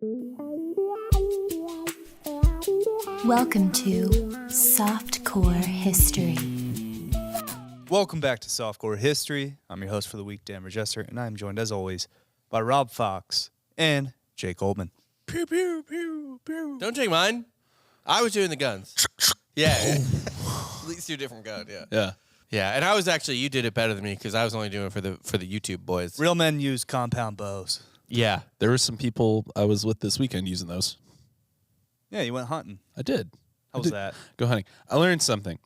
Welcome to Softcore History. Welcome back to Softcore History. I'm your host for the week, Dan Regester, and I'm joined, as always, by Rob Fox and Jake Goldman. Pew, pew, pew, pew. Don't take mine. I was doing the guns. Yeah. At least you're a different gun, yeah. Yeah. Yeah, and I was actually, you did it better than me because I was only doing it for the YouTube boys. Real men use compound bows. Yeah. There were some people I was with this weekend using those. Yeah, you went hunting. I did. How was that? Go hunting. I learned something.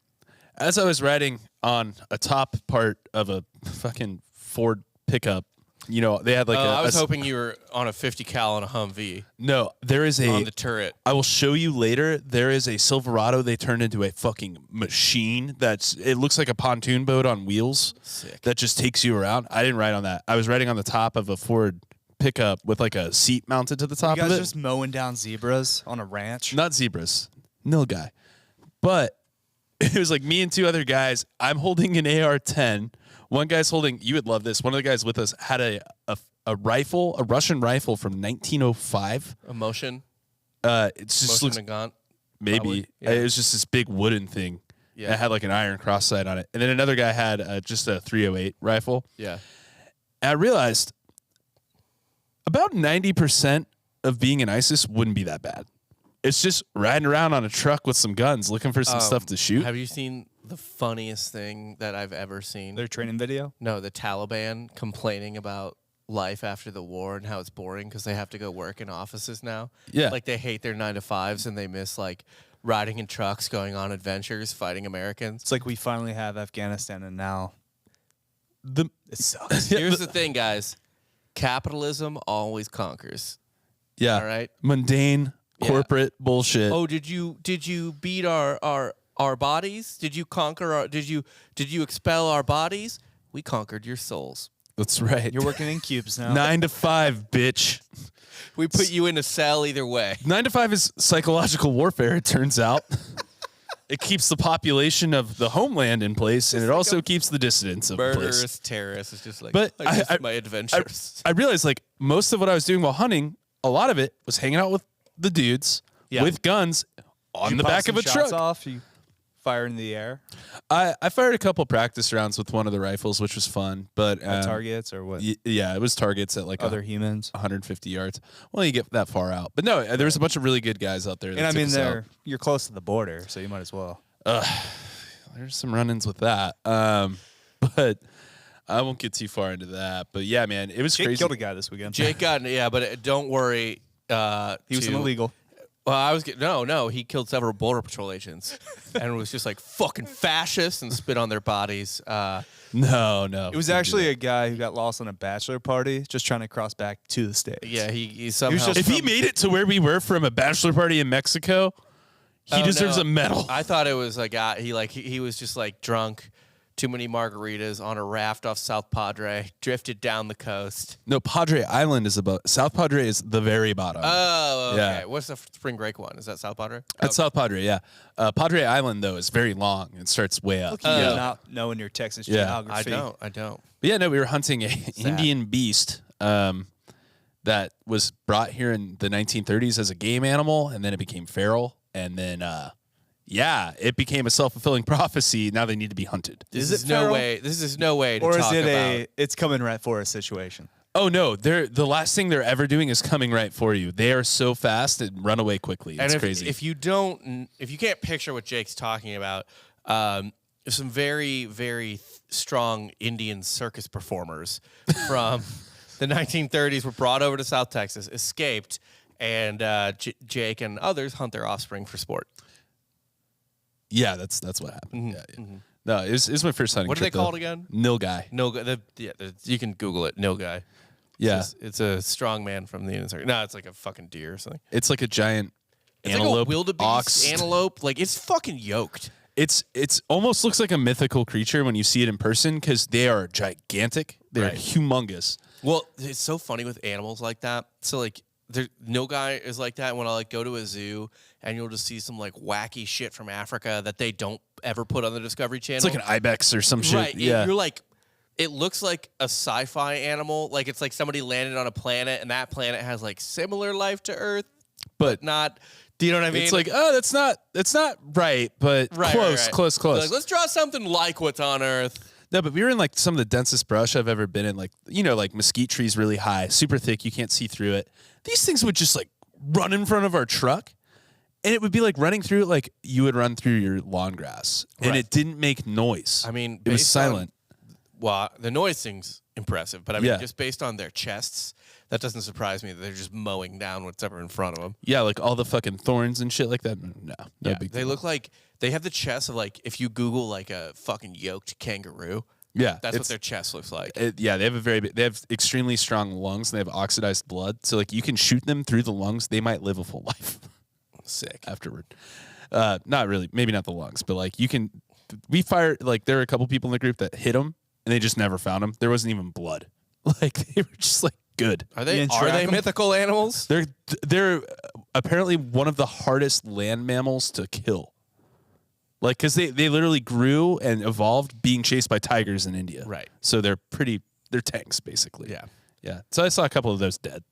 As I was riding on a top part of a fucking Ford pickup, you know, they had like I was hoping you were on a 50 cal on a Humvee. No, there is on the turret. I will show you later. There is a Silverado they turned into a fucking machine. It looks like a pontoon boat on wheels. Sick. That just takes you around. I didn't ride on that. I was riding on the top of a Ford pickup with like a seat mounted to the top You of guys it. just mowing down zebras on a ranch? Not zebras. No guy. But it was like me and two other guys. I'm holding an AR-10. One guy's holding, you would love this, one of the guys with us had a rifle, a Russian rifle from 1905. A motion? It's just Motion looks, Nagant? maybe. Probably, yeah. It was just this big wooden thing. Yeah. It had like an iron cross sight on it. And then another guy had just a 308 rifle. Yeah. And I realized about 90% of being in ISIS wouldn't be that bad. It's just riding around on a truck with some guns looking for some stuff to shoot. Have you seen the funniest thing that I've ever seen? Their training video? No, the Taliban complaining about life after the war and how it's boring because they have to go work in offices now. Yeah. Like they hate their 9-to-5s and they miss like riding in trucks, going on adventures, fighting Americans. It's like we finally have Afghanistan, and now it sucks. Here's the thing, guys. Capitalism always conquers. Yeah. All right. Mundane, corporate bullshit. Oh, did you beat our bodies? Did you conquer our did you expel our bodies? We conquered your souls. That's right. You're working in cubes now. 9 to 5, bitch. We put you in a cell either way. 9 to 5 is psychological warfare, it turns out. It keeps the population of the homeland in place, and it also keeps the dissidents in place. Murderous terrorists. It's just like, But I miss my adventures. I realized, like, most of what I was doing while hunting, a lot of it was hanging out with the dudes with guns on the back of a truck. Off, you fire in the air? I fired a couple practice rounds with one of the rifles, which was fun. But Targets or what? Yeah, it was targets at like Other humans? 150 yards. Well, you get that far out. But no, there was a bunch of really good guys out there. And I mean, you're close to the border, so you might as well. There's some run-ins with that. But I won't get too far into that. But yeah, man, it was Jake crazy. killed a guy this weekend. Jake got, but don't worry. He was an illegal. Well, no, he killed several Border Patrol agents and was just like fucking fascists and spit on their bodies. No. It was actually a guy who got lost on a bachelor party just trying to cross back to the States. Yeah, he somehow... If he made it to where we were from a bachelor party in Mexico, he deserves a medal. I thought it was like he was just like drunk, too many margaritas on a raft off South Padre, drifted down the coast. No, Padre Island is above. South Padre is the very bottom. Oh, okay. Yeah. What's the spring break one? Is that South Padre? That's South Padre, yeah. Padre Island, though, is very long and starts way up. Look, you do not knowing your Texas geography. I don't. But yeah, no, we were hunting an Indian beast that was brought here in the 1930s as a game animal, and then it became feral, and then it became a self-fulfilling prophecy. Now they need to be hunted. This is no way to or talk is it about. it's coming right for a situation? Oh no, the last thing they're ever doing is coming right for you. They are so fast and run away quickly. It's crazy. If you can't picture what Jake's talking about, some very, very strong Indian circus performers from the 1930s were brought over to South Texas, escaped, and Jake and others hunt their offspring for sport. Yeah, that's what happened. Mm-hmm. Yeah. No, it was my first hunting What are trip. they called again? Nilgai. You can Google it. Nilgai. Yeah. It's a strong man from the Indian circus. No, it's like a fucking deer or something. It's like a giant It's antelope, like a wildebeest ox. antelope. Like, it's fucking yoked. It's almost looks like a mythical creature when you see it in person because they are gigantic. They're humongous. Well, it's so funny with animals like that. So, like, Nilgai is like that when I like go to a zoo and you'll just see some like wacky shit from Africa that they don't ever put on the Discovery Channel. It's like an ibex or some shit. Right. Yeah. You're like, it looks like a sci-fi animal. Like it's like somebody landed on a planet and that planet has like similar life to Earth, but not. Do you know what I mean? It's like, oh, that's not right, but close. Like, let's draw something like what's on Earth. No, but we were in like some of the densest brush I've ever been in. Like, like mesquite trees really high, super thick. You can't see through it. These things would just like run in front of our truck. And it would be like running through it like you would run through your lawn grass. And Right. it didn't make noise. I mean, it was based silent. Well, the noise thing's impressive, but I mean, Yeah. just based on their chests, that doesn't surprise me that they're just mowing down whatever in front of them. Yeah, like all the fucking thorns and shit like that. No big They deal. look like they have the chest of like if you Google like a fucking yoked kangaroo. Yeah, That's what it's- their chest looks like. they have they have extremely strong lungs and they have oxidized blood. So like you can shoot them through the lungs, they might live a full life. Sick. Afterward. Not really, maybe not the lungs, but like we fired, like there were a couple people in the group that hit them and they just never found them. There wasn't even blood. Like they were just like good. Are You they didn't track 'em? mythical animals? They're apparently one of the hardest land mammals to kill. Like, because they literally grew and evolved being chased by tigers in India. Right. So they're tanks, basically. Yeah. Yeah. So I saw a couple of those dead.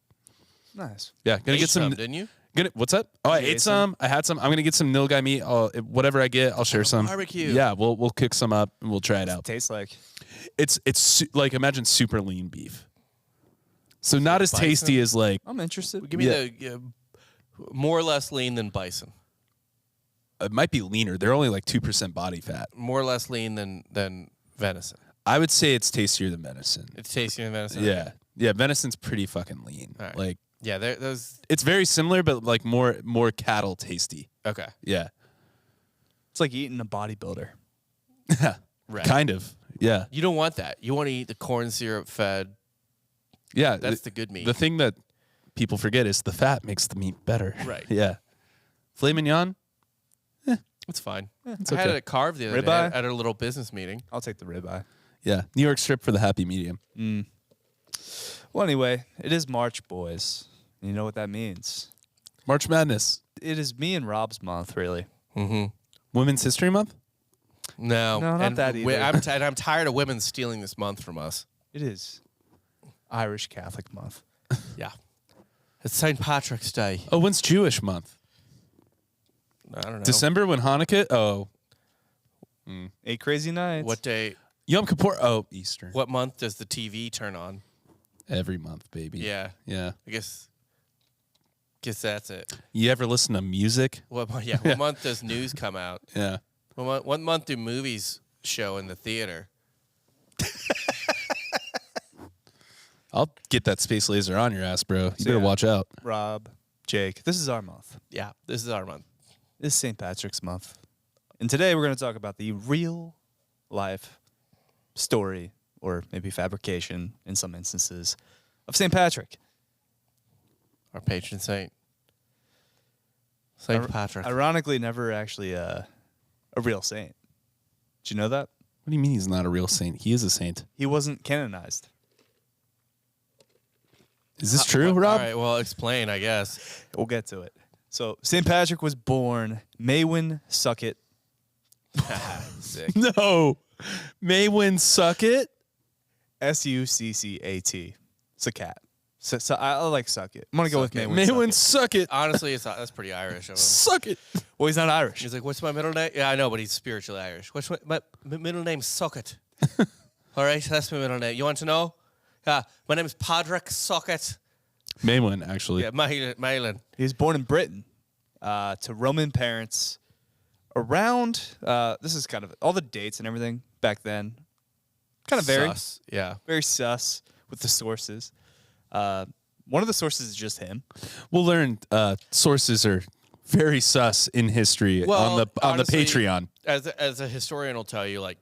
Nice. Yeah. Gonna Ate get some. didn't you? What's up? Oh, I You ate ate some. I had some. I'm gonna get some nilgai meat. Whatever I get, I'll share some. barbecue. Yeah, we'll cook some up and we'll try it out. Tastes like. It's like imagine super lean beef. So not as bison? tasty as like. I'm interested. Give me the more or less lean than bison. It might be leaner. They're only like 2% body fat. More or less lean than venison. I would say it's tastier than venison. It's tastier than venison. Yeah. Yeah, venison's pretty fucking lean. All right. Like Yeah, those. it's very similar, but like more cattle tasty. Okay. Yeah. It's like eating a bodybuilder. Right. Kind of. Yeah. You don't want that. You want to eat the corn syrup fed. Yeah. That's the good meat. The thing that people forget is the fat makes the meat better. Right. Yeah. Filet mignon? It's fine. it's I had okay. it carved the other Ribeye? day at a little business meeting. I'll take the ribeye. Yeah. New York strip for the happy medium. Well, anyway, it is March, boys. And you know what that means. March Madness. It is me and Rob's month, really. Mm-hmm. Women's History Month? No, No, not and that either. I'm tired of women stealing this month from us. It is Irish Catholic month. Yeah. It's St. Patrick's Day. Oh, when's Jewish month? I don't know. December when Hanukkah? Oh. 8 crazy nights. What day? Yom Kippur? Oh, Easter. What month does the TV turn on? Every month, baby. Yeah. Yeah. I guess that's it. You ever listen to music? What month does news come out? Yeah. What month do movies show in the theater? I'll get that space laser on your ass, bro. You better yeah. watch out. Rob, Jake, this is our month. Yeah, this is our month. This is St. Patrick's month. And today we're going to talk about the real life story, or maybe fabrication in some instances, of St. Patrick. Our patron saint. St. Patrick. Ironically, never actually a real saint. Did you know that? What do you mean he's not a real saint? He is a saint. He wasn't canonized. Is this true, Rob? All right, well, explain, I guess. We'll get to it. So St. Patrick was born Maewyn Succat. Sick. No. Maewyn Succat? Succat. Succat. So I like Succat. I'm going to go with Succat. Maewyn Maewyn Succat. Succat. Honestly, that's pretty Irish of him. Suck it. Well, he's not Irish. He's like, what's my middle name? Yeah, I know, but he's spiritually Irish. What's my middle name? Succat. All right, that's my middle name. You want to know? Yeah, my name is Podrick Succat. Maewyn, actually. Yeah, Maewyn. He was born in Britain to Roman parents around, this is kind of, all the dates and everything back then, kind of Sus. Yeah. very sus with the sources. One of the sources is just him. We'll learn sources are very sus in history Well, on the honestly, Patreon. As a historian will tell you, like,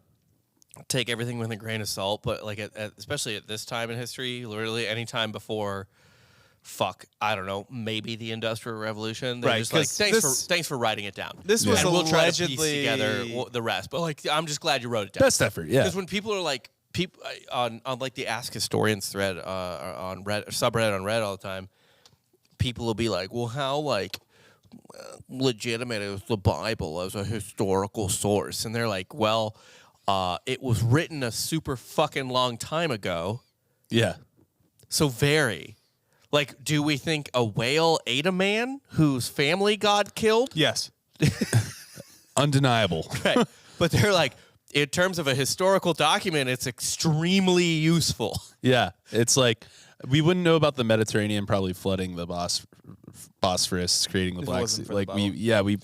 take everything with a grain of salt, but like especially at this time in history, literally any time before, I don't know, maybe the Industrial Revolution. They're Right, just like, 'cause thanks for writing it down. This was and we'll try to piece allegedly- together the rest. But like, I'm just glad you wrote it down. Best effort, yeah. Because when people are like, on like the Ask Historians thread on Reddit, subreddit on Reddit all the time, people will be like, well, how like legitimate is the Bible as a historical source? And they're like, well, It was written a super fucking long time ago. Yeah. So very. Like, do we think a whale ate a man whose family God killed? Yes. Undeniable. Right. But they're like, in terms of a historical document, it's extremely useful. Yeah. It's like we wouldn't know about the Mediterranean probably flooding the Bosphorus, creating the If it Black wasn't Sea. for the Like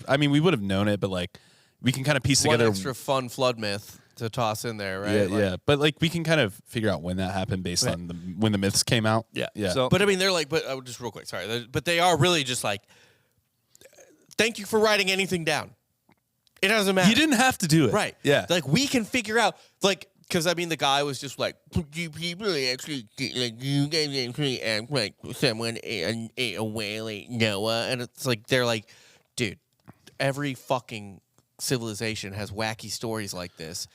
Bible. we would have known it, but like we can kind of piece One together extra fun flood myth to toss in there, right? Yeah, Like, yeah. But like we can kind of figure out when that happened based on when the myths came out. Yeah. Yeah. So- But I mean, they're like, just real quick, sorry. But they are really just like, thank you for writing anything down. It doesn't matter. you didn't have to do it. Right. Yeah. Like, we can figure out, like, because I mean, the guy was just like, you people actually, like, you guys actually act like someone ate a whale, ate Noah. And it's like, they're like, dude, every fucking civilization has wacky stories like this.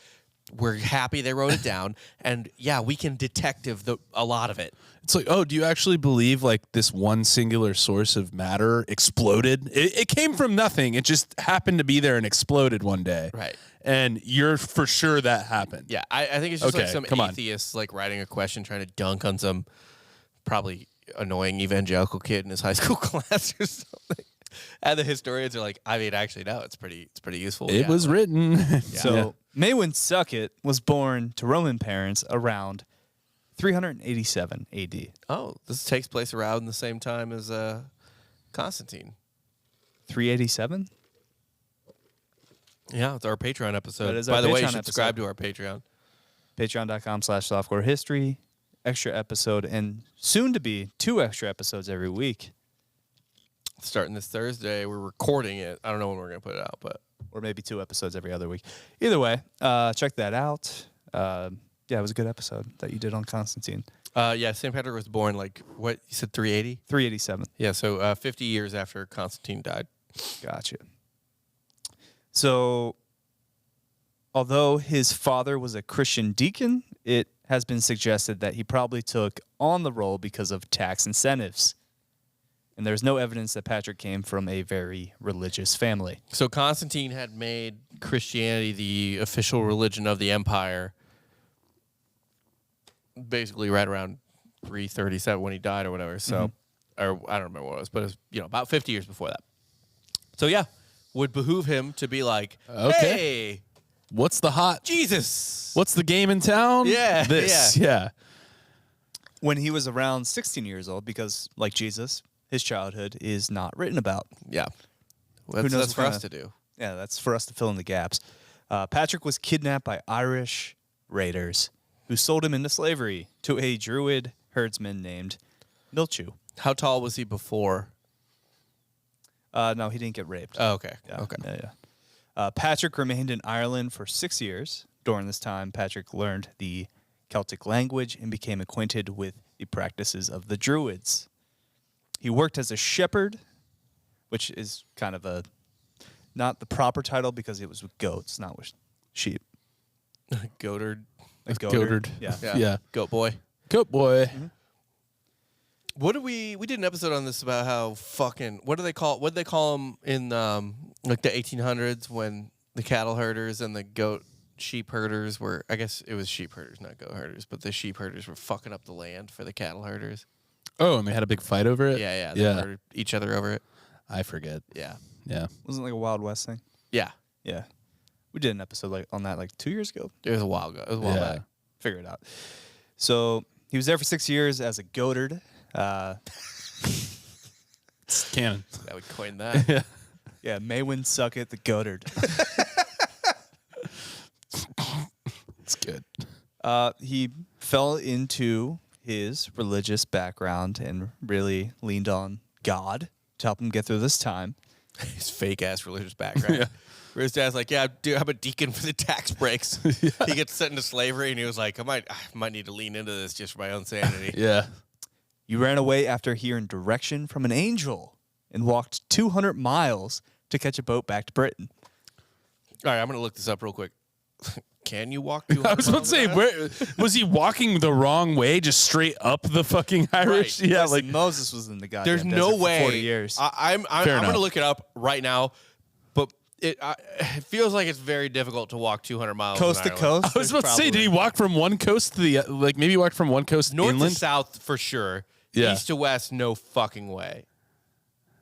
We're happy they wrote it down. And yeah, we can detective a lot of it. It's like, oh, do you actually believe like this one singular source of matter exploded? It came from nothing. It just happened to be there and exploded one day. Right. And you're for sure that happened. Yeah, I think it's just like Okay, some come on. atheist like writing a question trying to dunk on some probably annoying evangelical kid in his high school class or something. And the historians are like, I mean, actually, no, it's pretty useful. It Yeah, was like- written. So Maewyn Succat was born to Roman parents around 387 AD. Oh, this takes place around the same time as Constantine. 387? Yeah, it's our Patreon episode. That is our By the way, you Patreon should episode. subscribe to our Patreon. Patreon.com/softcore-history. Extra episode and soon to be 2 extra episodes every week. Starting this Thursday, we're recording it. I don't know when we're gonna put it out, but Or maybe 2 episodes every other week. Either way, check that out. Yeah, it was a good episode that you did on Constantine. yeah, St. Patrick was born like what you said, 380. 387. Yeah, so 50 years after Constantine died. Gotcha. So, although his father was a Christian deacon, it has been suggested that he probably took on the role because of tax incentives. And there's no evidence that Patrick came from a very religious family. So Constantine had made Christianity the official religion of the empire basically right around 337 when he died or whatever. So, or I don't remember what it was, but it was, about 50 years before that. So yeah, would behoove him to be like, Okay. hey, What's the hot? Jesus. What's the game in town? Yeah, This. Yeah. When he was around 16 years old, because like Jesus, his childhood is not written about. Yeah. Well, knows that's what for us kinda- to do. Yeah, that's for us to fill in the gaps. Patrick was kidnapped by Irish raiders who sold him into slavery to a druid herdsman named Milchu. How tall was he before? No, he didn't get raped. Oh, okay. Yeah, Okay. Yeah. Patrick remained in Ireland for 6 years. During this time, Patrick learned the Celtic language and became acquainted with the practices of the Druids. He worked as a shepherd, which is kind of not the proper title because it was with goats, not with sheep. Goatherd. A Goatherd. Yeah. Yeah. Yeah. Goat boy. Goat boy. What did we did an episode on this about how fucking what do they call them in like the 1800s when the cattle herders and the sheep herders were, I guess it was sheep herders, not goat herders, but the sheep herders were fucking up the land for the cattle herders. Oh, and they had a big fight over it? Yeah, they Yeah. murdered each other over it. I forget. Yeah. Yeah. Wasn't it like a Wild West thing? Yeah. Yeah. We did an episode on that 2 years ago. It was a while ago. It was a while Yeah. back. Figure it out. So he was there for 6 years as a goatherd. It's canon. I would coin that. Yeah, Maewyn Succat, the goatherd. It's good. He fell into his religious background and really leaned on God to help him get through this time. His fake ass religious background. Yeah. Where his dad's like, yeah, dude, I'm a deacon for the tax breaks. He gets sent into slavery and he was like, I might need to lean into this just for my own sanity. Yeah. You ran away after hearing direction from an angel and walked 200 miles to catch a boat back to Britain. All right, I'm going to look this up real quick. Can you walk 200 I was about to say, where was he walking the wrong way, just straight up the fucking Irish? Right. Yeah, Listen, like Moses was in the goddamn There's desert no for way. 40 years. I'm Fair going to enough. look it up right now. But it feels like it's very difficult to walk 200 miles Coast to in Ireland. coast. I was about to say, did he walk from one coast to the maybe he walked from one coast North inland? to south for sure. Yeah. East to west, no fucking way.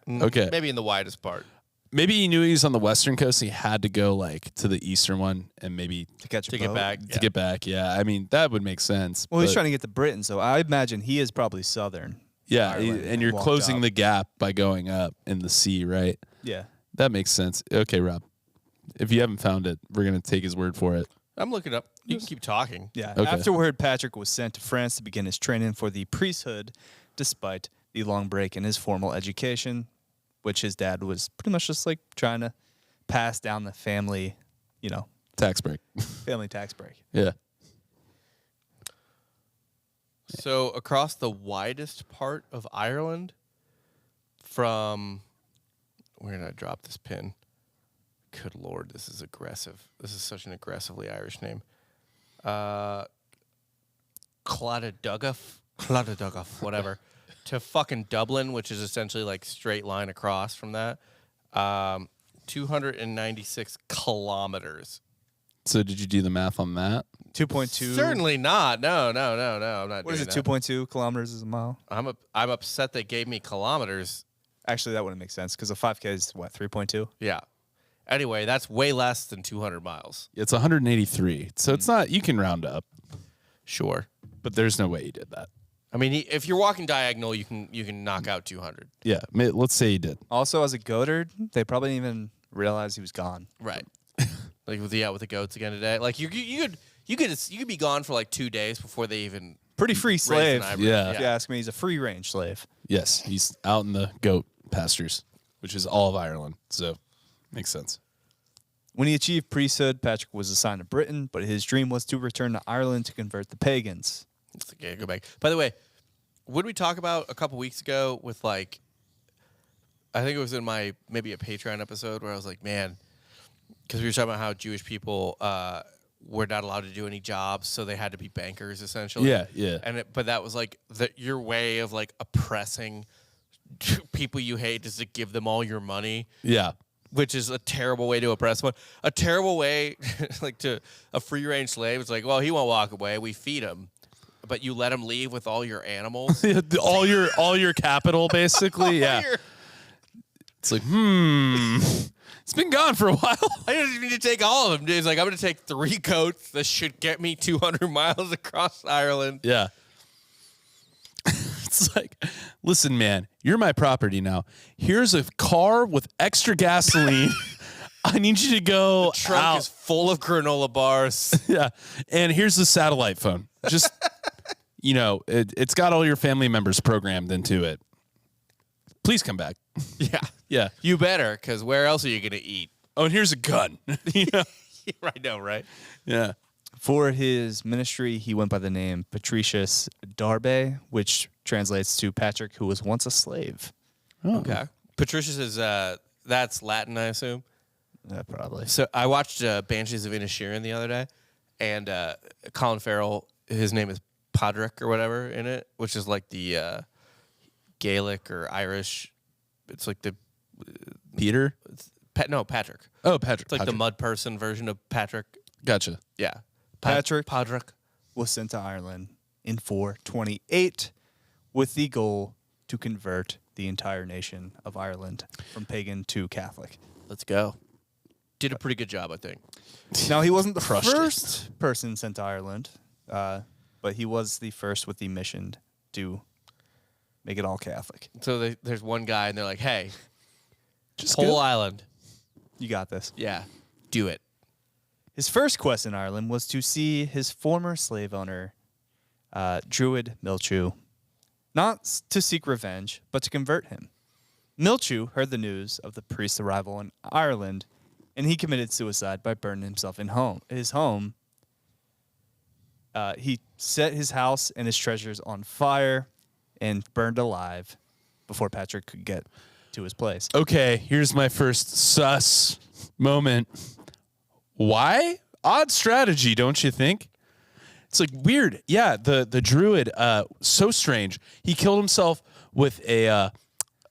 Okay. Maybe in the widest part. Maybe he knew he was on the western coast. He had to go like to the eastern one and maybe to catch a To boat. get back. to get back. Yeah, I mean that would make sense. Well, he's but- trying to get to Britain, so I imagine he is probably southern. Yeah, Ireland and you're walked closing up. the gap by going up in the sea, right? Yeah. That makes sense. Okay, Rob. If you haven't found it, we're gonna take his word for it. I'm looking up. You can keep talking. Yeah. Okay. Afterward, Patrick was sent to France to begin his training for the priesthood, despite the long break in his formal education, which his dad was pretty much just like trying to pass down the family, Tax break. family tax break. Yeah. So across the widest part of Ireland, from where did I drop this pin? Good Lord, this is aggressive. This is such an aggressively Irish name. Clonadugaf, whatever, to fucking Dublin, which is essentially like straight line across from that. 296 kilometers. So did you do the math on that? 2.2. Certainly not. No. I'm not. What is doing it? 2.2 kilometers is a mile. I'm upset they gave me kilometers. Actually, that wouldn't make sense because a 5K is what, 3.2? Yeah. Anyway, that's way less than 200 miles. It's 183. So it's not. You can round up, Sure. but there's no way you did that. I mean, if you're walking diagonal, you can knock out 200. Yeah. Let's say you did. Also, as a goatherd, they probably didn't even realize he was gone. Right. Like with the goats again today. Like you could be gone for like 2 days before they even Pretty free raise an slave. eyebrow. Yeah. If you ask me, he's a free range slave. Yes, he's out in the goat pastures, which is all of Ireland. So makes sense. When he achieved priesthood, Patrick was assigned to Britain, but his dream was to return to Ireland to convert the pagans. It's like, yeah, go back. By the way, what did we talk about a couple weeks ago with like, I think it was in maybe a Patreon episode where I was like, man, because we were talking about how Jewish people were not allowed to do any jobs, so they had to be bankers essentially. Yeah, yeah. But that was like your way of like oppressing people you hate is to give them all your money. Yeah. Which is a terrible way to oppress one. A terrible way, like to a free range slave. It's like, well, he won't walk away. We feed him, but you let him leave with all your animals. all your capital, basically. Yeah. It's like, it's been gone for a while. I didn't need to take all of them. Dude. It's like, I'm going to take 3 goats. That should get me 200 miles across Ireland. Yeah. It's like, listen, man, you're my property now. Here's a car with extra gasoline. I need you to go Trunk out. is full of granola bars. Yeah. And here's the satellite phone. Just, it's got all your family members programmed into it. Please come back. Yeah. Yeah. You better, because where else are you going to eat? Oh, and here's a gun. Yeah. I know, right? Yeah. For his ministry, he went by the name Patricius Darbe, which translates to Patrick, who was once a slave. Okay. Patricius is, that's Latin, I assume. Probably. So I watched Banshees of Inisherin the other day, and Colin Farrell, his name is Podrick or whatever in it, which is like the Gaelic or Irish. It's like the Peter? Patrick. Oh, Patrick. It's like the mud person version of Patrick. Gotcha. Yeah, Patrick Podrick. was sent to Ireland in 428 with the goal to convert the entire nation of Ireland from pagan to Catholic. Let's go. Did a pretty good job, I think. Now, he wasn't the Crushed it. first person sent to Ireland, but he was the first with the mission to make it all Catholic. So there's one guy, and they're like, "Hey, Just whole go. island, You got this. yeah, do it." His first quest in Ireland was to see his former slave owner, Druid Milchu, not to seek revenge, but to convert him. Milchu heard the news of the priest's arrival in Ireland, and he committed suicide by burning himself in his home. He set his house and his treasures on fire and burned alive before Patrick could get to his place. Okay, here's my first sus moment. Why? Odd strategy, don't you think? It's like weird. Yeah, the druid, so strange. He killed himself with a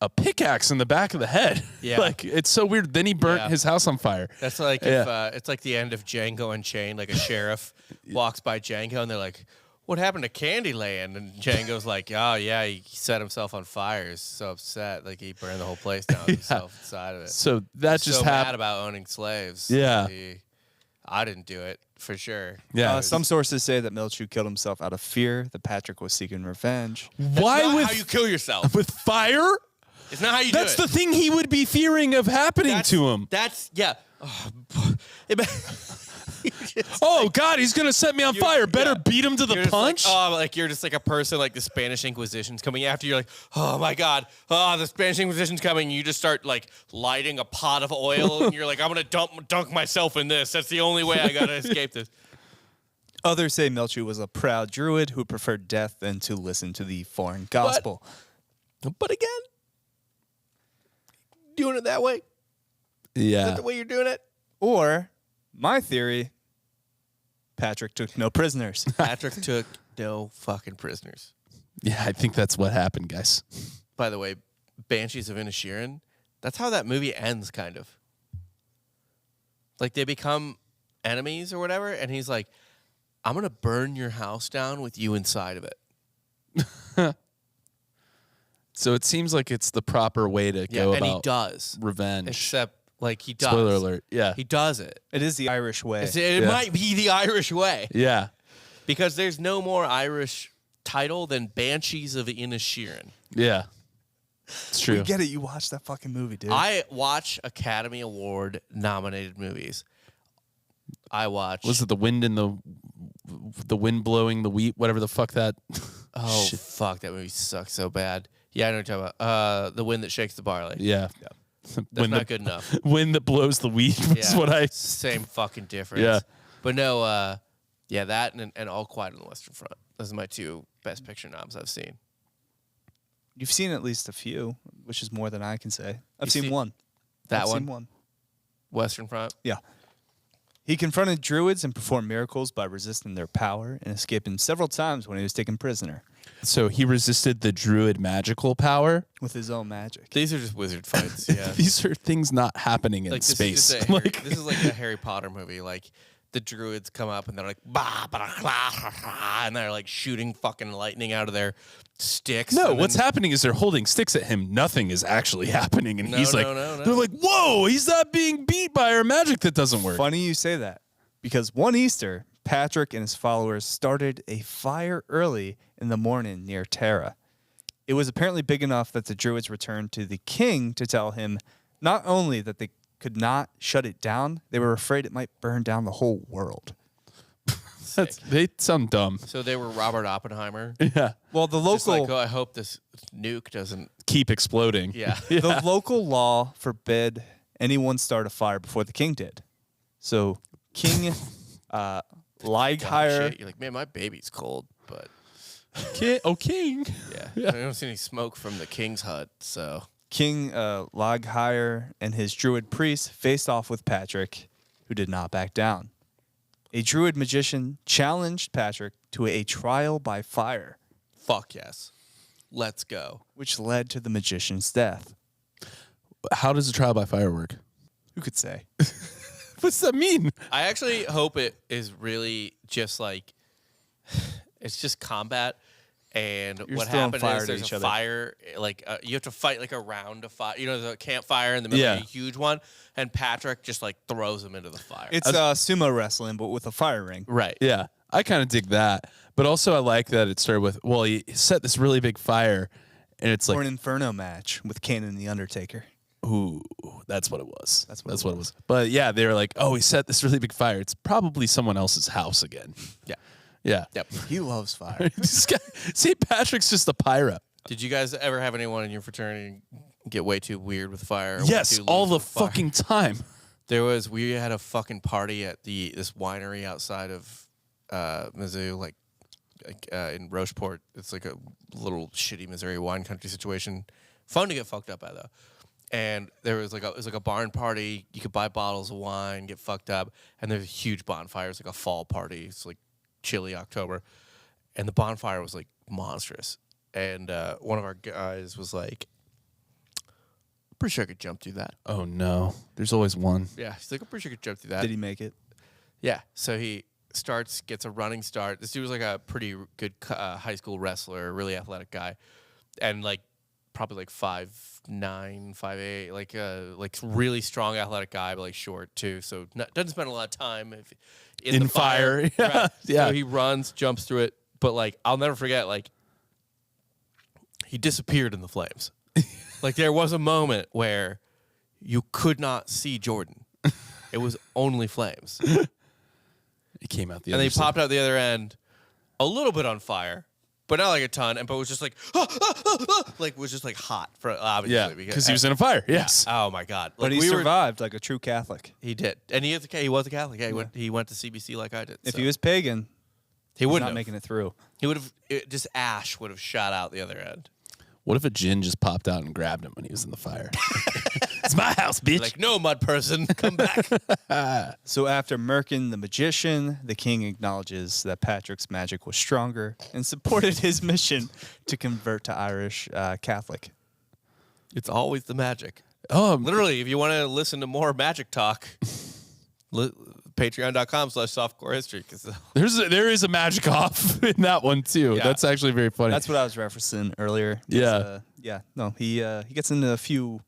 a pickaxe in the back of the head. Yeah. Like, it's so weird. Then he burnt Yeah. his house on fire. That's like if it's like the end of Django Unchained. Like a sheriff walks by Django and they're like, "What happened to Candyland?" And Django's like, "Oh yeah, he set himself on fire. He's so upset, like he burned the whole place down with himself inside of it." So that so just mad happened. about owning slaves. Yeah. I didn't do it for sure. Yeah. Some sources say that Milchu killed himself out of fear that Patrick was seeking revenge. Why Not with how you kill yourself? with fire? It's not how you That's do it. the thing he would be fearing of happening to him. That's yeah. Oh God, he's gonna set me on fire. Better beat him to the You're just punch. like you're just like a person like the Spanish Inquisition's coming after you. You're like, oh my God, the Spanish Inquisition's coming. You just start like lighting a pot of oil, and you're like, I'm gonna dunk myself in this. That's the only way I gotta escape this. Others say Milchu was a proud druid who preferred death than to listen to the foreign gospel. But again, doing it that way, is Yeah. that the way you're doing it? Or, my theory, Patrick took no prisoners. Patrick took no fucking prisoners. Yeah, I think that's what happened, guys. By the way, Banshees of Inisherin, that's how that movie ends, kind of. Like, they become enemies or whatever, and he's like, I'm going to burn your house down with you inside of it. So it seems like it's the proper way to Yeah, go and about he does. revenge. Except, like, he does. Spoiler alert. Yeah. He does it. It is the Irish way. It might be the Irish way. Yeah. Because there's no more Irish title than Banshees of Inisherin. Yeah. It's true. We get it. You watched that fucking movie, dude. I watch Academy Award nominated movies. I watch. Was it the wind in the wind blowing the wheat, whatever the fuck that? Oh, fuck. That movie sucks so bad. Yeah, I know what you're talking about. The Wind That Shakes the Barley. Yeah. That's Wind not that, good enough. wind that blows the wheat was Yeah, what I. Same fucking difference. Yeah. But no, yeah, that and All Quiet on the Western Front. Those are my two Best Picture noms I've seen. You've seen at least a few, which is more than I can say. I've You seen see- one. That I've one? Seen one. Western Front? Yeah. He confronted druids and performed miracles by resisting their power and escaping several times when he was taken prisoner So he resisted the druid magical power. with his own magic. These are just wizard fights, yeah. These are things not happening in Like space. this is like a Harry Potter movie. Like the druids come up and they're like bah, bah, blah, blah, blah, and they're like shooting fucking lightning out of their sticks. No, and what's then- happening is they're holding sticks at him. Nothing is actually happening, and No, he's like, no. they're like, "Whoa, he's not being beat by our magic that doesn't work." Funny you say that, because one Easter, Patrick and his followers started a fire early in the morning near Tara. It was apparently big enough that the druids returned to the king to tell him not only that they could not shut it down, they were afraid it might burn down the whole world. They sound dumb. So they were Robert Oppenheimer. Yeah, Well, the Just local like, oh, I hope this nuke doesn't. keep exploding. Yeah. the local law forbid anyone start a fire before the king did. So King Leghire, Shit. You're like, man, my baby's cold, but King. yeah, I don't see any smoke from the king's hut. So King Leghire and his druid priests faced off with Patrick, who did not back down. A druid magician challenged Patrick to a trial by fire, fuck yes, let's go. which led to the magician's death. How does a trial by fire work? Who could say? What's that mean? I actually hope it is really just like it's just combat. And You're what throwing happened fire is to there's each a other. fire, like you have to fight like around a fire. You know, there's a campfire in the middle of Yeah. a huge one, and Patrick just like throws him into the fire. It's sumo wrestling, but with a fire ring. right. Yeah, I kind of dig that, but also I like that it started with, well, he set this really big fire, and it's Or like, an Inferno match with Kane and The Undertaker. ooh, that's what it was. That's what it was. But yeah, they were like, oh, he set this really big fire. It's probably someone else's house again. Yeah. Yeah. Yep. He loves fire. This guy, St. Patrick's just a pirate. Did you guys ever have anyone in your fraternity get way too weird with fire? or way Yes, too all loose the with fire? fucking time. We had a fucking party at this winery outside of Mizzou, like in Rocheport. It's like a little shitty Missouri wine country situation. Fun to get fucked up at though. And there was it was like a barn party. You could buy bottles of wine, get fucked up, and there's a huge bonfire. It's like a fall party. It's like chilly October, and the bonfire was like monstrous. And one of our guys was like, pretty sure I could jump through that. Oh no, there's always one. Yeah, he's like, I'm pretty sure I could jump through that. Did he make it? Yeah, so he gets a running start. This dude was like a pretty good high school wrestler, really athletic guy, and like probably like 5'9", 5'8", like really strong athletic guy, but like short too. So doesn't spend a lot of time in the fire. Yeah, Right. yeah. So he runs, jumps through it, but like I'll never forget, like he disappeared in the flames. Like there was a moment where you could not see Jordan. It was only flames. It came out the And other they side. popped out the other end, a little bit on fire, but not like a ton. But was just like, like was just like hot for obviously. Yeah, because he was in a fire. Yes. Oh my god! But he survived like a true Catholic. He did, and he was a Catholic. Yeah, he went to CBC like I did. If so. he was pagan, he he's wouldn't not have. making it through. He would have just ash would have shot out the other end. What if a djinn just popped out and grabbed him when he was in the fire? It's my house, bitch. Like, no, mud person, come back. So after murking the magician, the king acknowledges that Patrick's magic was stronger and supported his mission to convert to Irish Catholic. It's always the magic. Oh, Literally, if you want to listen to more magic talk, patreon.com/softcore history. there is a magic off in that one too. Yeah. That's actually very funny. That's what I was referencing earlier. Yeah. No, he gets into a few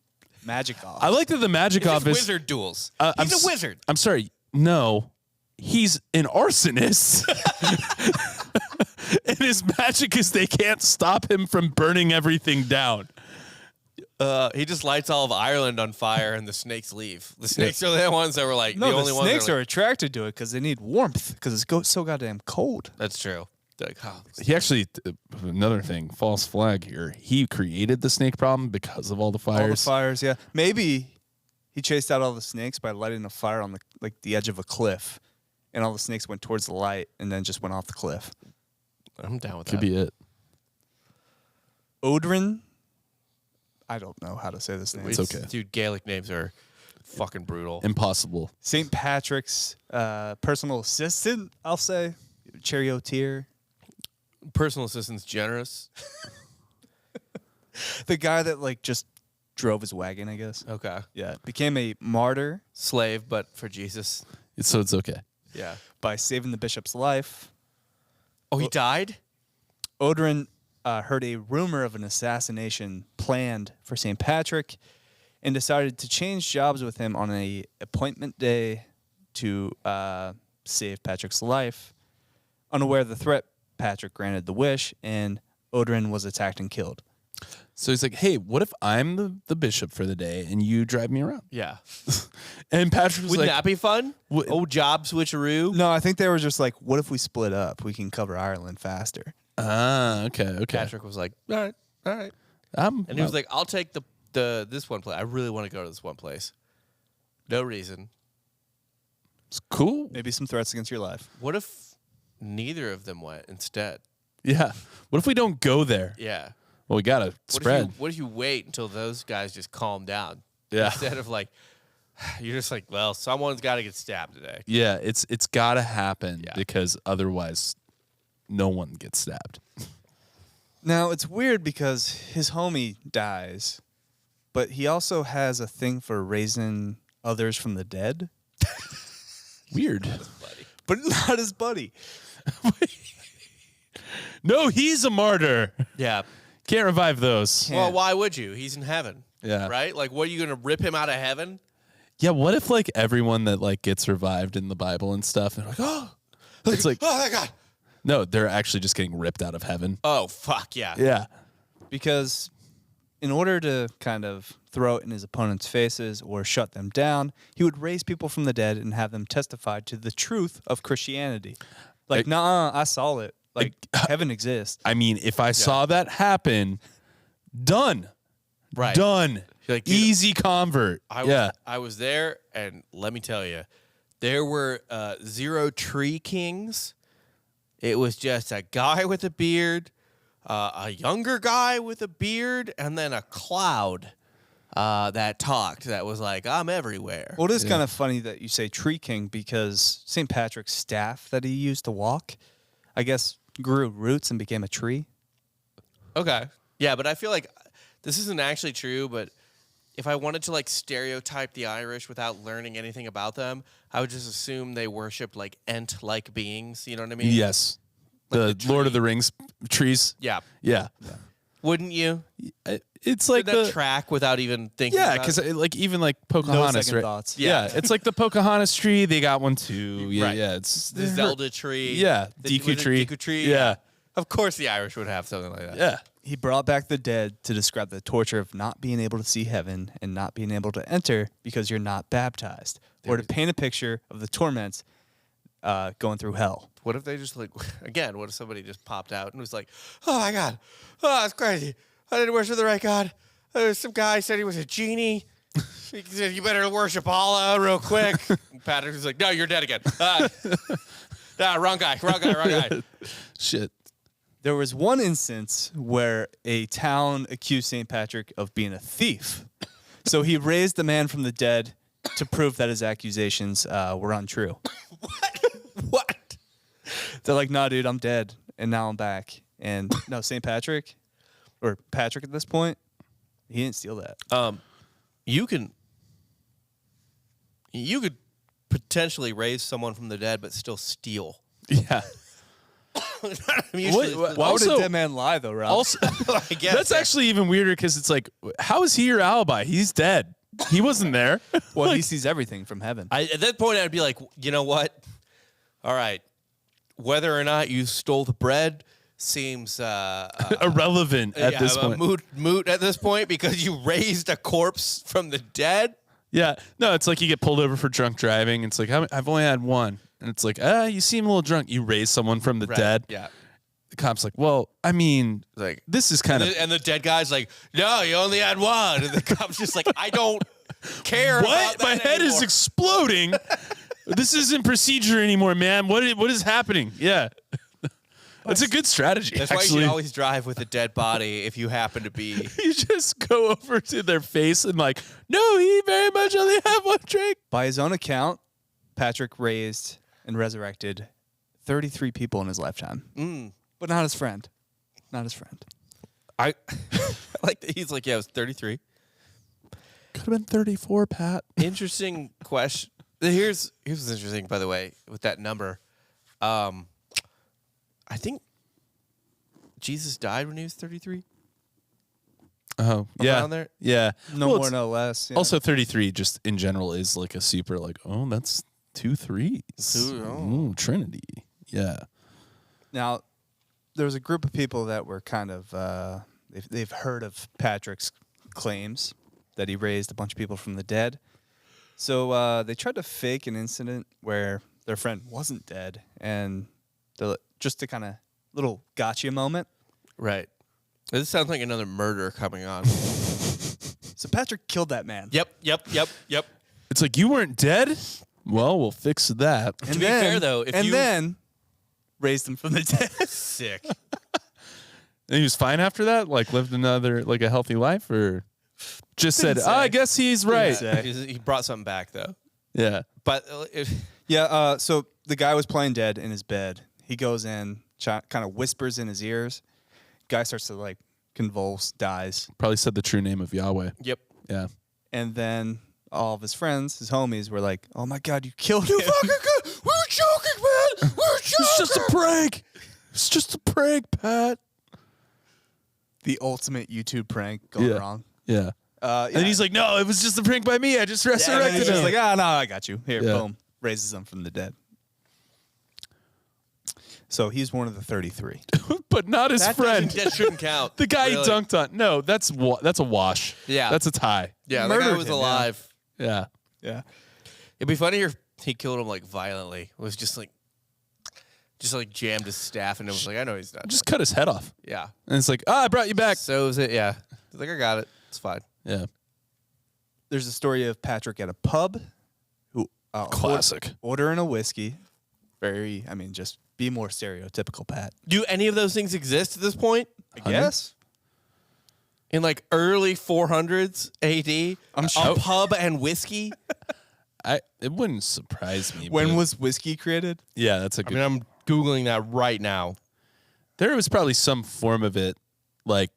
magic offs. I like that the magic It's off just is wizard duels. I'm He's a wizard. I'm sorry. No, he's an arsonist. And his magic is they can't stop him from burning everything down. He just lights all of Ireland on fire, and the snakes leave. The snakes are the ones that were like no, the only ones. snakes that are were like, attracted to it because they need warmth because it's so goddamn cold. That's true. They're like, oh, He actually, another thing, false flag here. He created the snake problem because of all the fires. All the fires, yeah. Maybe he chased out all the snakes by lighting a fire on the edge of a cliff, and all the snakes went towards the light and then just went off the cliff. I'm down with Could that. be it. Odrin. I don't know how to say this name. It's okay. Dude, Gaelic names are fucking brutal. Impossible. St. Patrick's personal assistant, I'll say. Charioteer. Personal assistant's generous. The guy that just drove his wagon, I guess. Okay. Yeah. Became a martyr Slave, but for Jesus. So it's okay. Yeah. by saving the bishop's life. Oh, he died? Odrin heard a rumor of an assassination planned for St. Patrick and decided to change jobs with him on a appointment day to save Patrick's life. Unaware of the threat, Patrick granted the wish, and Odrin was attacked and killed. So he's like, hey, what if I'm the bishop for the day and you drive me around? Yeah. And Patrick was Wouldn't like, that be fun? Old job switcheroo? No, I think they were just like, what if we split up? We can cover Ireland faster. okay. Patrick was like, all right. And And he was like, I'll take this one place. I really want to go to this one place. No reason. it's cool. Maybe some threats against your life. What if neither of them went instead? Yeah. What if we don't go there? Yeah. Well, we got to spread. What if you wait until those guys just calm down? Yeah. Instead of like, you're just like, well, someone's got to get stabbed today. Yeah, it's got to happen Yeah. because otherwise no one gets stabbed. Now, it's weird because his homie dies, but he also has a thing for raising others from the dead, Weird. but not his buddy. No, he's a martyr. Yeah. Can't revive those. Well, why would you? He's in heaven. Yeah. Right? Like, what are you going to rip him out of heaven? Yeah, what if like everyone that like gets revived in the Bible and stuff, and like, oh, it's like, Oh, my God. no, they're actually just getting ripped out of heaven. Oh, fuck, yeah. Yeah. Because in order to kind of throw it in his opponent's faces or shut them down, he would raise people from the dead and have them testify to the truth of Christianity. Like, nah, I saw it. Like, heaven exists. I mean, if I saw that happen, done. Right. Done. You're like, dude, Easy convert. I was there, and let me tell you, there were 0 tree kings. It was just a guy with a beard, a younger guy with a beard, and then a cloud that talked that was like, I'm everywhere. Well, it is kind of funny that you say tree king because St. Patrick's staff that he used to walk, I guess, grew roots and became a tree. Okay. Yeah, but I feel like this isn't actually true, but if I wanted to like stereotype the Irish without learning anything about them, I would just assume they worshipped like ent-like beings. You know what I mean? Yes. Like the Lord of the Rings trees. Yeah. Yeah. Wouldn't you? It's like Did that the track without even thinking? yeah, about because it? like even like No Pocahontas, second right? thoughts. Yeah, it's like the Pocahontas tree. They got one too. Yeah, Right. yeah. It's the Zelda tree. Yeah, The Deku was it tree. Deku tree. Yeah. Of course, the Irish would have something like that. Yeah. He brought back the dead to describe the torture of not being able to see heaven and not being able to enter because you're not baptized, or to paint a picture of the torments going through hell. What if they just like again? What if somebody just popped out and was like, "Oh my God, oh that's crazy! I didn't worship the right God. Some guy said he was a genie. He said you better worship Allah real quick." And Patrick was like, "No, you're dead again. Wrong guy. Shit. There was one instance where a town accused St. Patrick of being a thief. So he raised the man from the dead to prove that his accusations were untrue. What? They're like, nah, dude, I'm dead. And now I'm back. And no, St. Patrick, or Patrick at this point, he didn't steal that. You could potentially raise someone from the dead, but still steal. Yeah. Usually, What- Why would also- a dead man lie, though, Rob? Also, I guess that's actually even weirder because it's like, how is he your alibi? He's dead. He wasn't there. Well, he sees everything from heaven. At that point, I'd be like, you know what? All right, whether or not you stole the bread seems Irrelevant at this point. moot at this point because you raised a corpse from the dead. Yeah. No, it's like you get pulled over for drunk driving. It's like, I've only had one. And it's like, you seem a little drunk. You raise someone from the dead. Yeah. The cop's like, well, I mean, Like this is kind of. and the dead guy's like, no, you only had one. And the cop's just like, I don't care. About What? that My head is anymore. exploding. This isn't procedure anymore, man. What is happening? Yeah. That's a good strategy, That's why you actually. should always drive with a dead body if you happen to be. You just go over to their face and like, no, he very much only had one drink. By his own account, Patrick raised and resurrected 33 people in his lifetime. But not his friend. Not his friend. I like that he's like, yeah, I was 33. Could have been 34, Pat. Interesting question. Here's what's interesting, by the way, with that number. I think Jesus died when he was 33. Oh, yeah. Around there? Yeah. No Well, more, it's- no less. Yeah. Also, 33 just in general is like a super like, oh, that's 2 threes. Ooh, Trinity. Yeah. Now, there was a group of people that were kind of, they've heard of Patrick's claims that he raised a bunch of people from the dead. So they tried to fake an incident where their friend wasn't dead, and just to kind of little gotcha moment. Right. This sounds like another murder coming on. So Patrick killed that man. Yep. It's like, you weren't dead? Well, we'll fix that. And To be fair, though, if you- then raised him from the dead. Sick. And he was fine after that? Like, lived another, like, a healthy life? Or just said, Didn't say. I guess he's right. say. He brought something back, though. Yeah. But Yeah, so the guy was playing dead in his bed. He goes in, kind of whispers in his ears. Guy starts to like convulse, dies. Probably said the true name of Yahweh. yep. Yeah. And then all of his friends, his homies, were like, "Oh my God, you killed him!" We're joking, man. We're joking. It's just a prank. It's just a prank, Pat. The ultimate YouTube prank gone Yeah. wrong. Yeah. And he's like, no, it was just a prank by me. I just and then resurrected he's just him. like, "Ah, no, I got you." Here, Yeah. boom, raises him from the dead. So he's one of the 33. But not his friend. That shouldn't count. The guy really. he dunked on. No, that's a wash. Yeah. That's a tie. Yeah, the guy Murdered was him, yeah. alive. Yeah. Yeah. It'd be funny if he killed him like violently. It was just like jammed his staff and it was like, I know he's not. Just cut his head off. Yeah. And it's like, I brought you back. So is it? Yeah. He's like, I got it. It's fine. Yeah. There's a story of Patrick at a pub who Classic. ordering a whiskey. Just be more stereotypical, Pat. Do any of those things exist at this point? I guess. In like early 400s AD? I'm sure. A pub and whiskey? It wouldn't surprise me. When but- was whiskey created? Yeah, that's a I good. mean, I'm Googling that right now. There was probably some form of it, like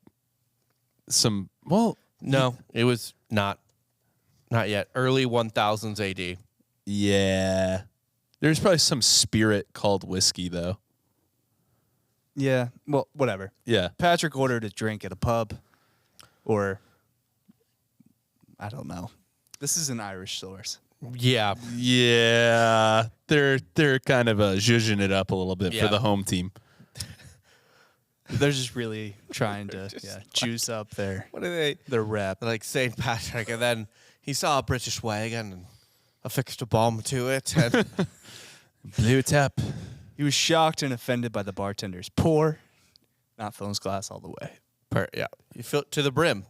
some. Well, No, it was not. Not yet. Early 1000s AD. Yeah. There's probably some spirit called whiskey, though. Yeah, well, whatever. Yeah. Patrick ordered a drink at a pub, or I don't know. This is an Irish source. Yeah. Yeah. They're kind of zhuzhing it up a little bit for Yeah. the home team. They're just really trying to juice up their What are they? rep. Like St. Patrick, and then he saw a British wagon and affixed a bomb to it. And Blue tap. He was shocked and offended by the bartender's pour, not filling his glass all the way. yeah, you fill it to the brim,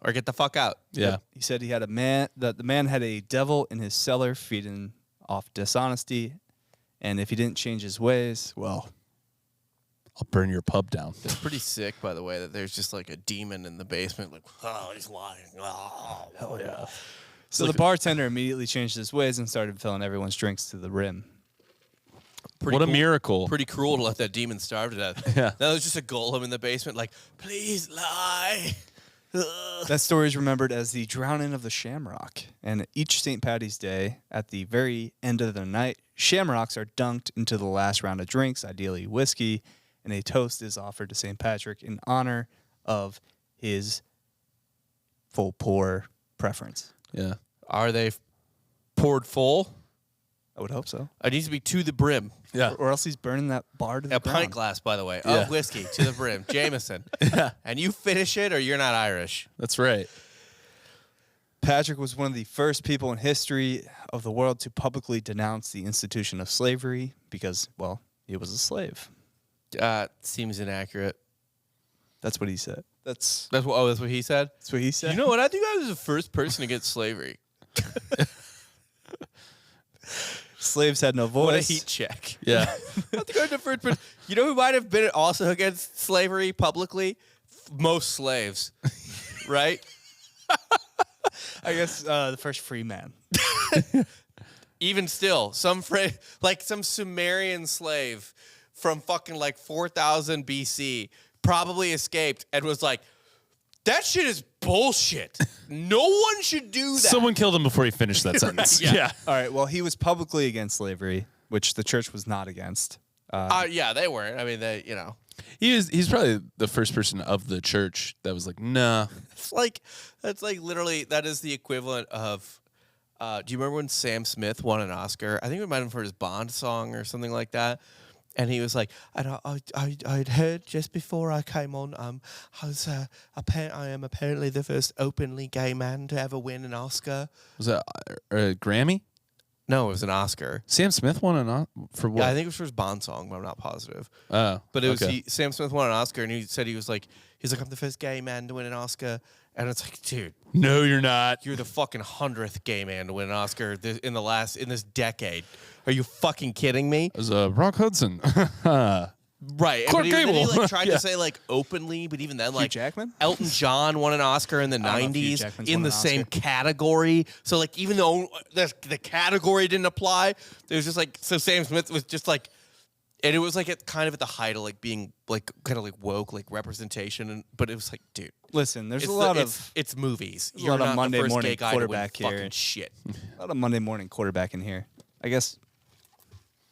or get the fuck out. Yeah. He said he had a man that the man had a devil in his cellar feeding off dishonesty, and if he didn't change his ways, well, I'll burn your pub down. It's pretty sick, by the way, that there's just like a demon in the basement. Like, oh, he's lying. Oh, hell yeah. So the bartender immediately changed his ways and started filling everyone's drinks to the rim. What a miracle. Pretty cruel to let that demon starve to death. Yeah. That was just a golem in the basement, like, please lie. That story is remembered as the Drowning of the Shamrock. And each St. Paddy's Day, at the very end of the night, shamrocks are dunked into the last round of drinks, ideally whiskey, and a toast is offered to St. Patrick in honor of his full pour preference. Yeah. Are they poured full? I would hope so. It needs to be to the brim. Yeah. Or else he's burning that bar to the A ground. pint glass, by the way, Yeah. of whiskey to the brim. Jameson. Yeah. And you finish it or you're not Irish. That's right. Patrick was one of the first people in history of the world to publicly denounce the institution of slavery because, well, he was a slave. Seems inaccurate. That's what he said. That's That's what he said? what he said. You know what? I think I was the first person against slavery. Slaves had no voice. What a heat check. Yeah. I think I'm the first person. You know who might have been also against slavery publicly? Most slaves. Right? I guess the first free man. Even still, some Sumerian slave from fucking like 4000 BC probably escaped and was like, that shit is bullshit. No one should do that. Someone killed him before he finished that sentence. Yeah. All right. Well, he was publicly against slavery, which the church was not against. Yeah, they weren't. I mean, He's probably the first person of the church that was like, nah. that's like literally, that is the equivalent of, do you remember when Sam Smith won an Oscar? I think it might have been for his Bond song or something like that. And he was like, and I'd heard just before I came on, I am apparently the first openly gay man to ever win an Oscar. Was that a Grammy? No, it was an Oscar. Sam Smith won an for what? Yeah, I think it was for his Bond song, but I'm not positive. Oh, But it was okay. Sam Smith won an Oscar, and he said he's like, I'm the first gay man to win an Oscar. And it's like, dude, No, you're not. you're the fucking 100th gay man to win an Oscar in this decade. Are you fucking kidding me? It was Rock Hudson. Right. Clark But then he Gable. like tried Yeah. to say like openly, but even then, like Jackman? Elton John won an Oscar in the don't know if Hugh 90s Jackman's in won the an same Oscar. category. So like, even though the category didn't apply, it was just like, so Sam Smith was just like, and it was like kind of at the height of like being like kind of like woke, like representation. But it was like, dude, Listen, there's it's a lot it's movies. a You're lot of not Monday the first morning gay guy to win quarterback here. fucking shit. a lot of Monday morning quarterback in here. I guess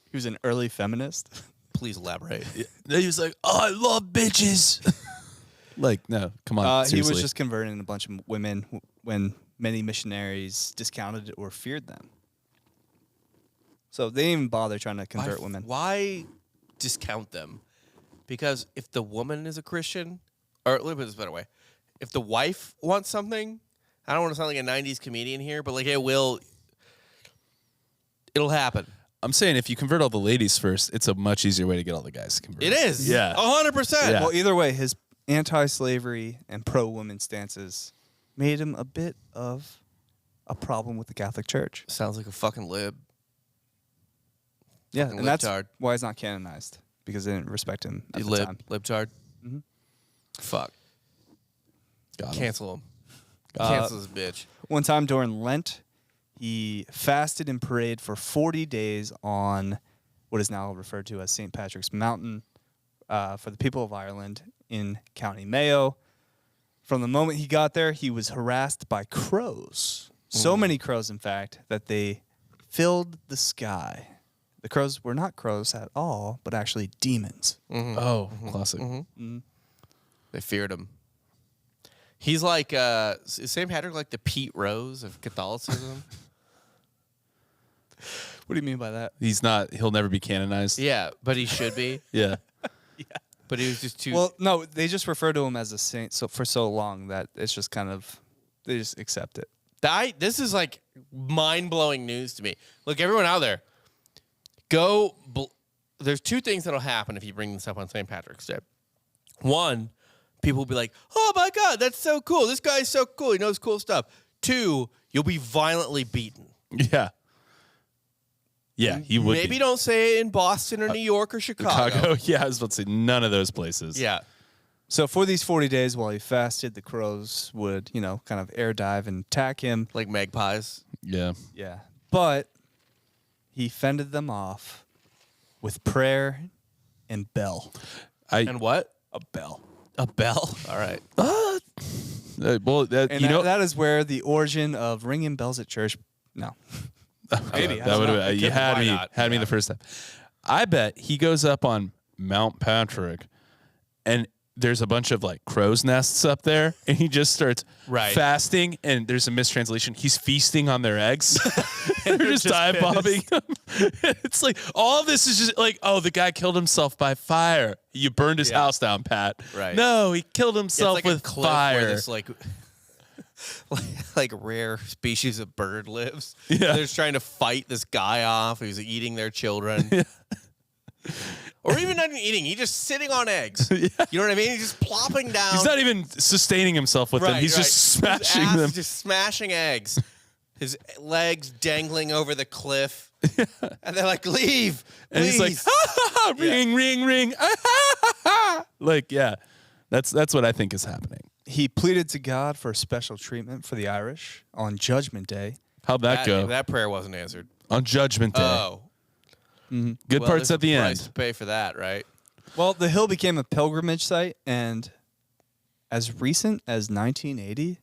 he was an early feminist. Please elaborate. He was like, oh, I love bitches. Like, no, come on. He seriously. was just converting a bunch of women when many missionaries discounted or feared them. So they didn't even bother trying to convert women. Why discount them? Because if the woman is a Christian, or let me put this a better way, if the wife wants something, I don't want to sound like a 90s comedian here, but like it'll happen. I'm saying if you convert all the ladies first, it's a much easier way to get all the guys to convert. It is. Yeah. 100%. Yeah. Well, either way, his anti-slavery and pro-woman stances made him a bit of a problem with the Catholic Church. Sounds like a fucking lib. Yeah, Fucking and that's libtard. why he's not canonized, because they didn't respect him at You the time. libtard. Mm-hmm. Fuck. Got him. Cancel him. Cancel this bitch. One time during Lent, he fasted and prayed for 40 days on what is now referred to as St. Patrick's Mountain for the people of Ireland in County Mayo. From the moment he got there, he was harassed by crows. So many crows, in fact, that they filled the sky. The crows were not crows at all, but actually demons. Oh, classic. They feared him. He's like, is St. Patrick like the Pete Rose of Catholicism? What do you mean by that? He's not. He'll never be canonized. Yeah, but he should be. Yeah. But he was just too... Well, no, they just refer to him as a saint for so long that it's just kind of, they just accept it. This is like mind-blowing news to me. Look, everyone out there, there's two things that'll happen if you bring this up on St. Patrick's Day. One, people will be like, oh my God, that's so cool. This guy's so cool. He knows cool stuff. Two, you'll be violently beaten. Yeah. Yeah, he would. Maybe don't say it in Boston or New York or Chicago. Yeah, I was about to say none of those places. Yeah. So for these 40 days while he fasted, the crows would, kind of air dive and attack him. Like magpies. Yeah. Yeah. But he fended them off with prayer and bell. And what? A bell. A bell. All right. Well, And that is where the origin of ringing bells at church. No. Maybe. that would have. You had Why me. not? Had me the first time. I bet he goes up on Mount Patrick, and there's a bunch of like crow's nests up there, and he just starts fasting. And there's a mistranslation. He's feasting on their eggs. And they're just dive bombing them. It's like all of this is just like, oh, the guy killed himself by fire. You burned his house down, Pat. Right. No, he killed himself it's like with a cliff fire. Where this like rare species of bird lives. Yeah. They're just trying to fight this guy off who's eating their children. Or even not even eating, he's just sitting on eggs. You know what I mean? He's just plopping down. He's not even sustaining himself with them. He's just smashing His ass them. Just smashing eggs. His legs dangling over the cliff. And they're like, leave. And he's like, ha, ha, ha, ring, ring, ring. Ah, ha, ha, ha. Like, yeah, that's what I think is happening. He pleaded to God for special treatment for the Irish on Judgment Day. How'd that go? That prayer wasn't answered. On Judgment Day. Oh. Good Well, parts there's at the a price end. to pay for that, right? Well, the hill became a pilgrimage site, and as recent as 1980,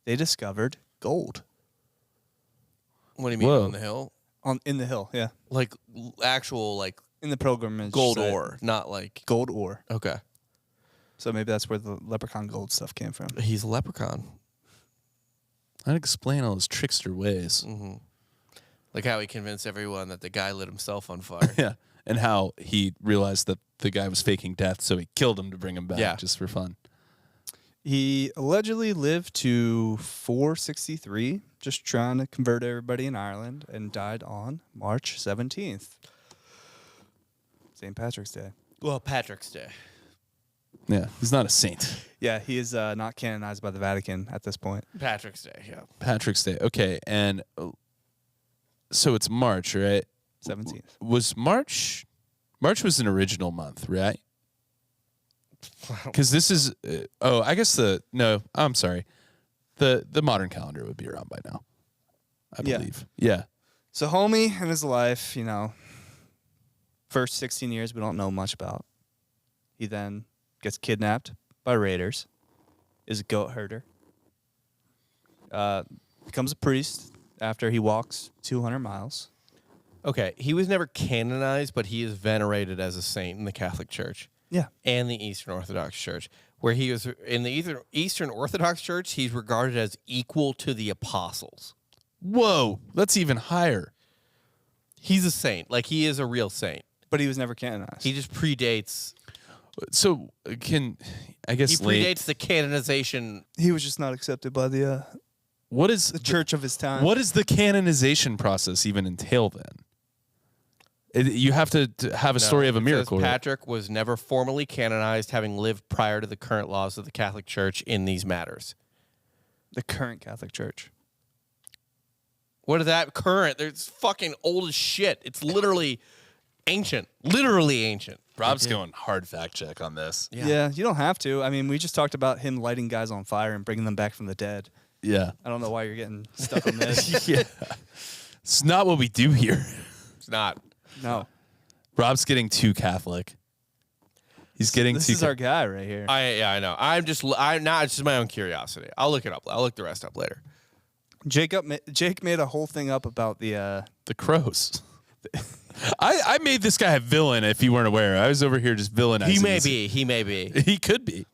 they discovered gold What do you mean Whoa. on the hill? in the hill. Yeah, Like actual like in the pilgrimage gold site. ore, not like Gold ore. okay. So maybe that's where the Leprechaun Gold stuff came from. He's a leprechaun. I'd explain all his trickster ways. Like how he convinced everyone that the guy lit himself on fire. Yeah. And how he realized that the guy was faking death, so he killed him to bring him back just for fun. He allegedly lived to 463, just trying to convert everybody in Ireland, and died on March 17th, St. Patrick's Day. Well, Patrick's Day. Yeah. He's not a saint. Yeah, he is not canonized by the Vatican at this point. Patrick's Day, yeah. Patrick's Day. Okay. And so it's March, right? 17th. Was March was an original month, right? Because this is I guess I'm sorry, the modern calendar would be around by now, I believe. Yeah. So homie in his life, first 16 years we don't know much about. He then gets kidnapped by raiders, is a goat herder, becomes a priest after he walks 200 miles. Okay, he was never canonized, but he is venerated as a saint in the Catholic Church. Yeah. And the Eastern Orthodox Church, where he was in the Eastern Orthodox Church, he's regarded as equal to the apostles. Whoa, that's even higher. He's a saint, like he is a real saint. But he was never canonized. He just predates. So He predates the canonization. He was just not accepted by the what is church of his time. What does the canonization process even entail then? You have to have a story of a miracle. Right? Patrick was never formally canonized, having lived prior to the current laws of the Catholic Church in these matters. The current Catholic Church. What is that current? It's fucking old as shit. It's literally ancient. Literally ancient. Rob's going hard fact check on this. Yeah, you don't have to. I mean, we just talked about him lighting guys on fire and bringing them back from the dead. Yeah. I don't know why you're getting stuck on this. Yeah. It's not what we do here. It's not. No. Rob's getting too Catholic. He's getting This too is our guy right here. I know. I'm not. It's just my own curiosity. I'll look it up. I'll look the rest up later. Jake made a whole thing up about the crows. I made this guy a villain. If you weren't aware, I was over here just villainizing. He may be. He could be.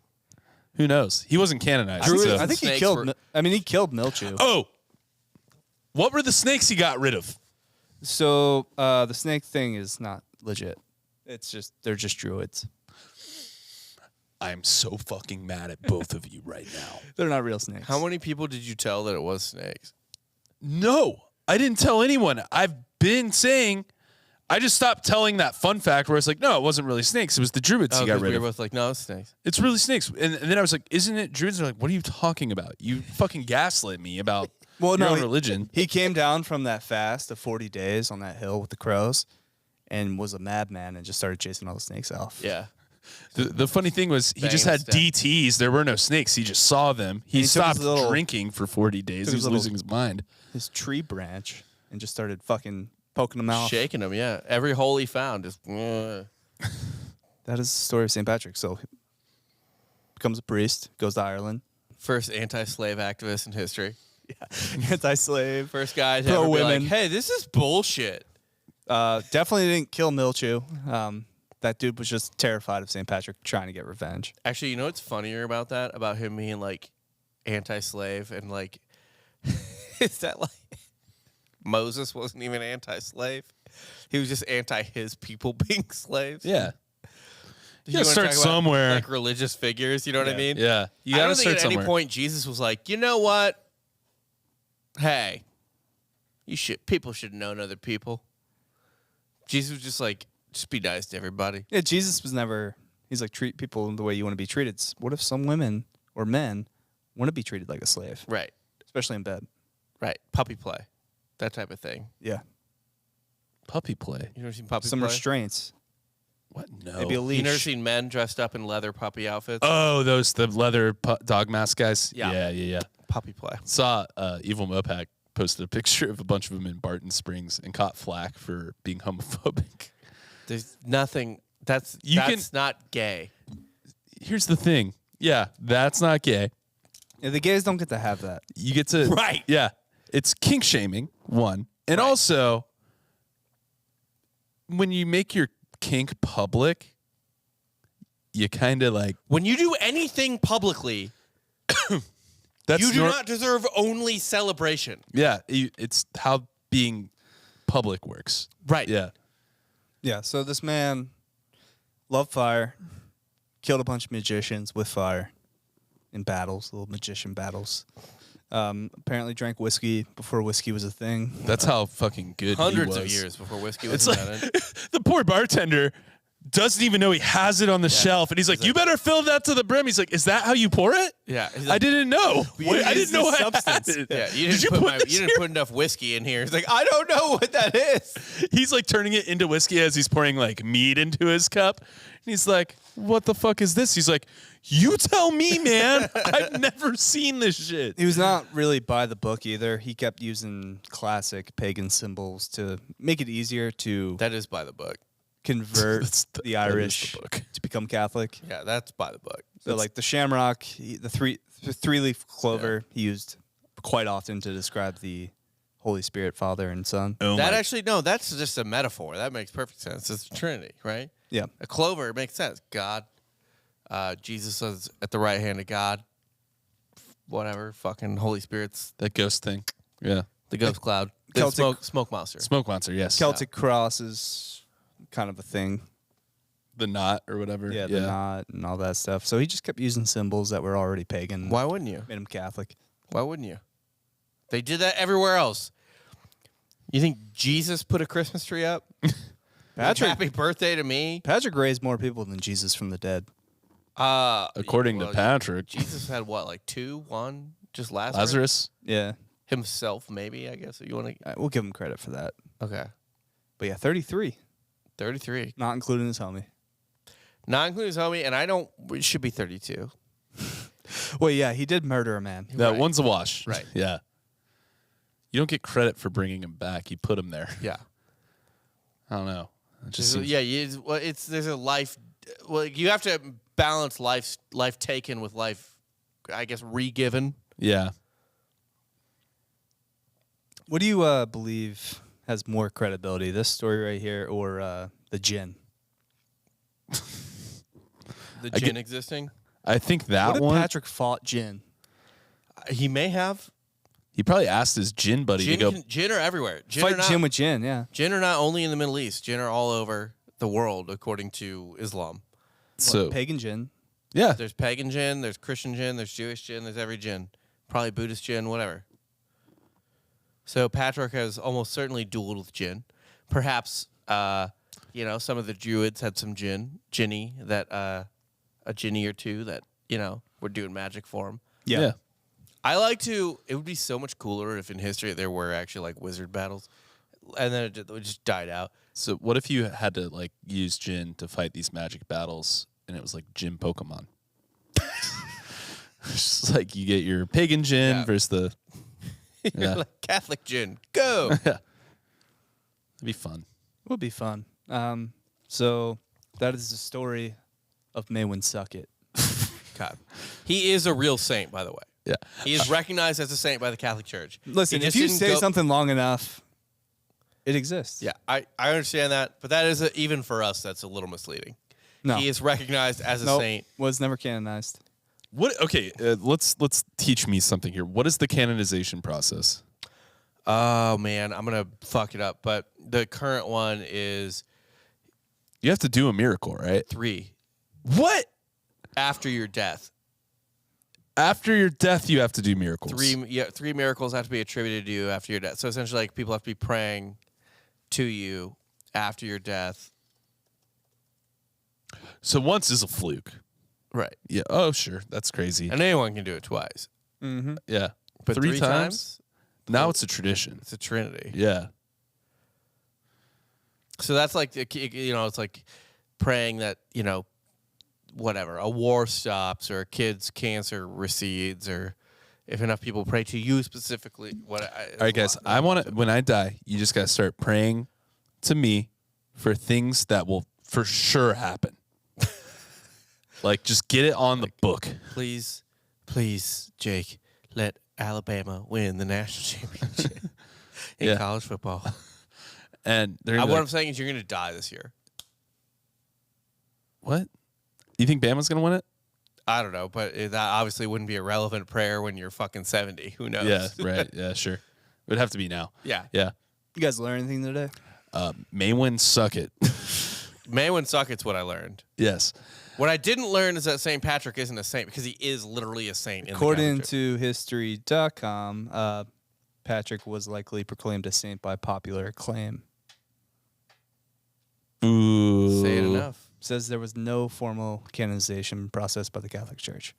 Who knows? He wasn't canonized. So. I think he killed. He killed Milchew. Oh, what were the snakes he got rid of? So the snake thing is not legit. They're just druids. I'm so fucking mad at both of you right now. They're not real snakes. How many people did you tell that it was snakes? No, I didn't tell anyone. I've been saying. I just stopped telling that fun fact where it's like, no, it wasn't really snakes. It was the druids he got rid of. We were both like, no, it's snakes. It's really snakes. And then I was like, isn't it druids? They're like, what are you talking about? You fucking gaslit me about your own religion. He came down from that fast of 40 days on that hill with the crows and was a madman and just started chasing all the snakes off. Yeah. The funny thing was he just had DTs. There were no snakes. He just saw them. He stopped drinking for 40 days. He was losing his mind. His tree branch and just started fucking poking them out. Shaking them, yeah. Every hole he found is... That is the story of St. Patrick. So he becomes a priest, goes to Ireland. First anti-slave activist in history. Yeah. Anti-slave. First guy to ever be women. like, hey, this is bullshit. Definitely didn't kill Milchew. That dude was just terrified of St. Patrick trying to get revenge. Actually, you know what's funnier about that? About him being like anti-slave and like... is that like... Moses wasn't even anti-slave. He was just anti his people being slaves. Yeah. You gotta start somewhere. Like religious figures, you know what I mean? Yeah. You gotta start somewhere. At any point Jesus was like, you know what? Hey, people should know other people. Jesus was just like, just be nice to everybody. Yeah, Jesus was never, he's like, treat people the way you want to be treated. What if some women or men want to be treated like a slave? Right. Especially in bed. Right. Puppy play. That type of thing. Yeah. Puppy play. You never seen puppy Some play? restraints. What? No. Maybe a leash. You never seen men dressed up in leather puppy outfits? Oh, the leather dog mask guys? Yeah. Yeah. Puppy play. Saw Evil Mopac posted a picture of a bunch of them in Barton Springs and caught flack for being homophobic. There's nothing. That's not gay. Here's the thing. Yeah, that's not gay. Yeah, the gays don't get to have that. You get to... Right. Yeah. It's kink shaming, one. And also, when you make your kink public, you kind of like... When you do anything publicly, you do not deserve only celebration. Yeah, it's how being public works. Right. Yeah. Yeah, so this man loved fire, killed a bunch of magicians with fire in battles, little magician battles. Apparently drank whiskey before whiskey was a thing. That's how fucking good Hundreds he of was. years before whiskey was It's invented. like, the poor bartender doesn't even know he has it on the shelf. And he's like, you better fill that to the brim. He's like, is that how you pour it? Yeah. I didn't know. I didn't know I had substance. it. Yeah, you Did didn't put enough whiskey in here. He's like, I don't know what that is. He's like turning it into whiskey as he's pouring like mead into his cup. And he's like, what the fuck is this? He's like, you tell me, man. I've never seen this shit. He was not really by the book either. He kept using classic pagan symbols to make it easier to That is by the book. convert the that is Irish the book. to become Catholic. Yeah, that's by the book. So like the shamrock, the three-leaf clover he used quite often to describe the Holy Spirit, Father and Son. Oh That my- actually, no, that's just a metaphor. That makes perfect sense. It's the Trinity, right? Yeah. A clover makes sense. God, Jesus is at the right hand of God. Whatever, fucking Holy Spirit's that ghost thing. Yeah. the ghost cloud. The Celtic- smoke monster. Smoke monster, yes. Celtic cross is kind of a thing. The knot or whatever. Yeah, the knot and all that stuff. So he just kept using symbols that were already pagan. Why wouldn't you? Made him Catholic. Why wouldn't you? They did that everywhere else. You think Jesus put a Christmas tree up? Patrick- Happy birthday to me. Patrick raised more people than Jesus from the dead. According to Patrick. Jesus had what, like 2, 1? Just Lazarus? Lazarus. Yeah. Himself, maybe, I guess. If you want to. We'll give him credit for that. Okay. But yeah, 33. 33. Not including his homie. Not including his homie, and it should be 32. Well, yeah, he did murder a man. That Right. one's a wash. Right. Yeah. You don't get credit for bringing him back. You put him there. Yeah. I don't know. It just seems- There's a life. Well, you have to balance life taken with life, I guess, re-given. Yeah. What do you believe has more credibility, this story right here or the djinn? The djinn existing? I think that What if one. Patrick fought djinn? He may have. He probably asked his djinn buddy to go. Djinn are everywhere. Fight djinn with djinn, yeah. Djinn are not only in the Middle East. Djinn are all over the world, according to Islam. So Pagan djinn. yeah, There's pagan djinn, there's Christian djinn, there's Jewish djinn, there's every djinn. Probably Buddhist djinn, whatever. So Patrick has almost certainly dueled with djinn. Perhaps, some of the Druids had some jinni that, a jinni or two that, were doing magic for him. yeah. It would be so much cooler if in history there were actually like wizard battles. And then it just died out. So what if you had to like use djinn to fight these magic battles, and it was like djinn Pokemon? It's just like you get your pagan djinn versus the You're like Catholic djinn. Go! yeah. It'd be fun. It would be fun. So that is the story of Maewyn Succat. God. He is a real saint, by the way. Yeah. He is recognized as a saint by the Catholic Church. Listen, He if just you didn't say go- something long enough, it exists. Yeah, I understand that, but that is even for us, that's a little misleading. No. He is recognized as a Nope. saint. Was never canonized. What? Okay, let's teach me something here. What is the canonization process? Oh man, I'm gonna fuck it up. But the current one is You have to do a miracle, right? 3 What? after your death. After your death, you have to do miracles. 3 miracles have to be attributed to you after your death. So essentially, like people have to be praying to you after your death. So once is a fluke. Right. Yeah. Oh, sure. That's crazy. And anyone can do it twice. Mm-hmm. Yeah. But 3 3 times? Now it's a tradition. It's a trinity. Yeah. So that's like, it's like praying that, whatever, a war stops or a kid's cancer recedes or if enough people pray to you specifically. All right, guys. I want to, when I die, you just got to start praying to me for things that will for sure happen. Like, just get it on the book. Please, Jake, let Alabama win the national championship in college football. And they're What like, I'm saying is you're going to die this year. what? You think Bama's going to win it? I don't know, but that obviously wouldn't be a relevant prayer when you're fucking 70. Who knows? Yeah, right. Yeah, sure. It would have to be now. Yeah. Yeah. You guys learn anything today? Maewyn Succat. Maewyn Succat's what I learned. Yes. What I didn't learn is that St. Patrick isn't a saint because he is literally a saint. According to history.com, Patrick was likely proclaimed a saint by popular acclaim. Ooh. Say it enough. Says there was no formal canonization process by the Catholic Church.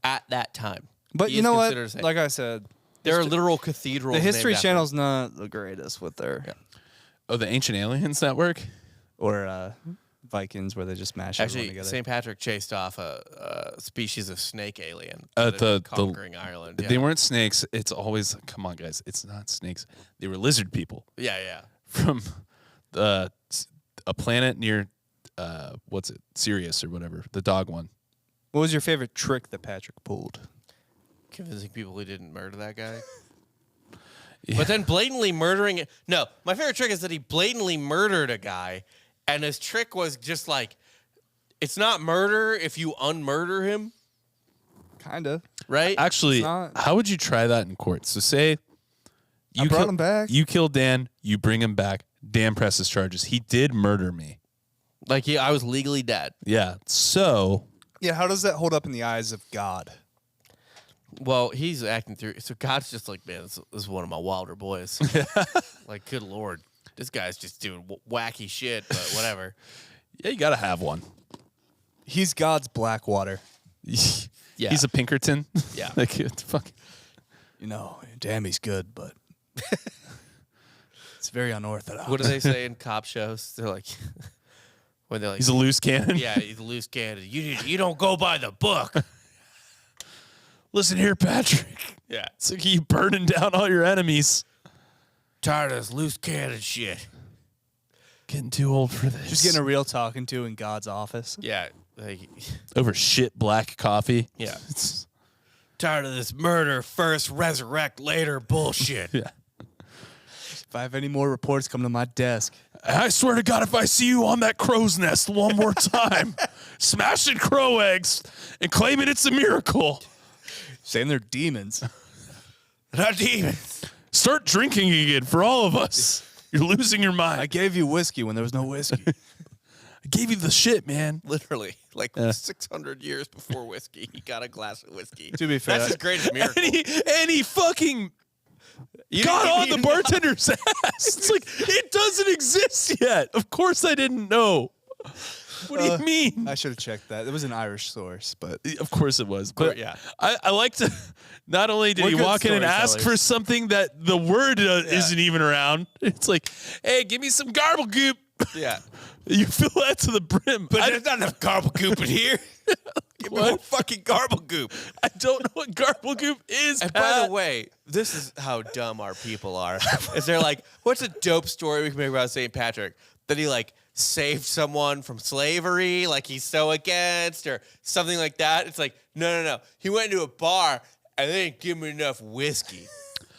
At that time. But He you is know what? considered a saint. Like I said, There are literal cathedrals. the History named after Channel's not the greatest with their Oh, the Ancient Aliens Network? or Vikings where they just mash everyone Actually, together. St. Patrick chased off a species of snake alien conquering Ireland. Yeah. They weren't snakes. It's always, come on, guys. It's not snakes. They were lizard people yeah. from a planet near, what's it, Sirius or whatever, the dog one. What was your favorite trick that Patrick pulled? Convincing people he didn't murder that guy. Yeah. But then blatantly murdering it. No, my favorite trick is that he blatantly murdered a guy, and his trick was just like, it's not murder if you unmurder him, Kind of. right? Actually, It's not. how would you try that in court? So say you brought him back. You killed Dan. You bring him back. Dan presses charges. He did murder me. Like I was legally dead. Yeah. So Yeah, how does that hold up in the eyes of God? Well, he's acting through. So God's just like, man, this is one of my wilder boys. Like, good Lord. This guy's just doing wacky shit, but whatever. yeah, you got to have one. He's God's Blackwater. Yeah. He's a Pinkerton. Yeah. Like, what the fuck? You know, damn, he's good, but it's very unorthodox. What do they say in cop shows? They're like, when they're like, He's a loose cannon. yeah, he's a loose cannon. You don't go by the book. Listen here, Patrick. Yeah. It's like you burning down all your enemies. Tired of this loose cannon shit. Getting too old for this. Just getting a real talking to in God's office. Yeah. Like, over shit black coffee. yeah. It's, Tired of this murder first, resurrect later bullshit. yeah. If I have any more reports come to my desk. I swear to God, if I see you on that crow's nest one more time, smashing crow eggs and claiming it's a miracle. Saying they're demons. They're not demons. Start drinking again for all of us. You're losing your mind. I gave you whiskey when there was no whiskey. I gave you the shit, man. Literally, like 600 years before whiskey, he got a glass of whiskey. To be fair, that's his greatest miracle. And he fucking got on the bartender's ass. It's like, it doesn't exist yet. Of course I didn't know. What do you mean? I should have checked that. It was an Irish source, but Of course it was. But Yeah. I like to, not only did We're he good walk in and ask storytellers. for something that the word isn't even around. It's like, hey, give me some garble goop. Yeah. You fill that to the brim. But there's not enough garble goop in here. Give me more fucking garble goop. I don't know what garble goop is, And Pat. by the way, this is how dumb our people are. Is they're like, what's a dope story we can make about St. Patrick? That he like saved someone from slavery, like he's so against, or something like that. It's like, no. He went into a bar and they didn't give him enough whiskey.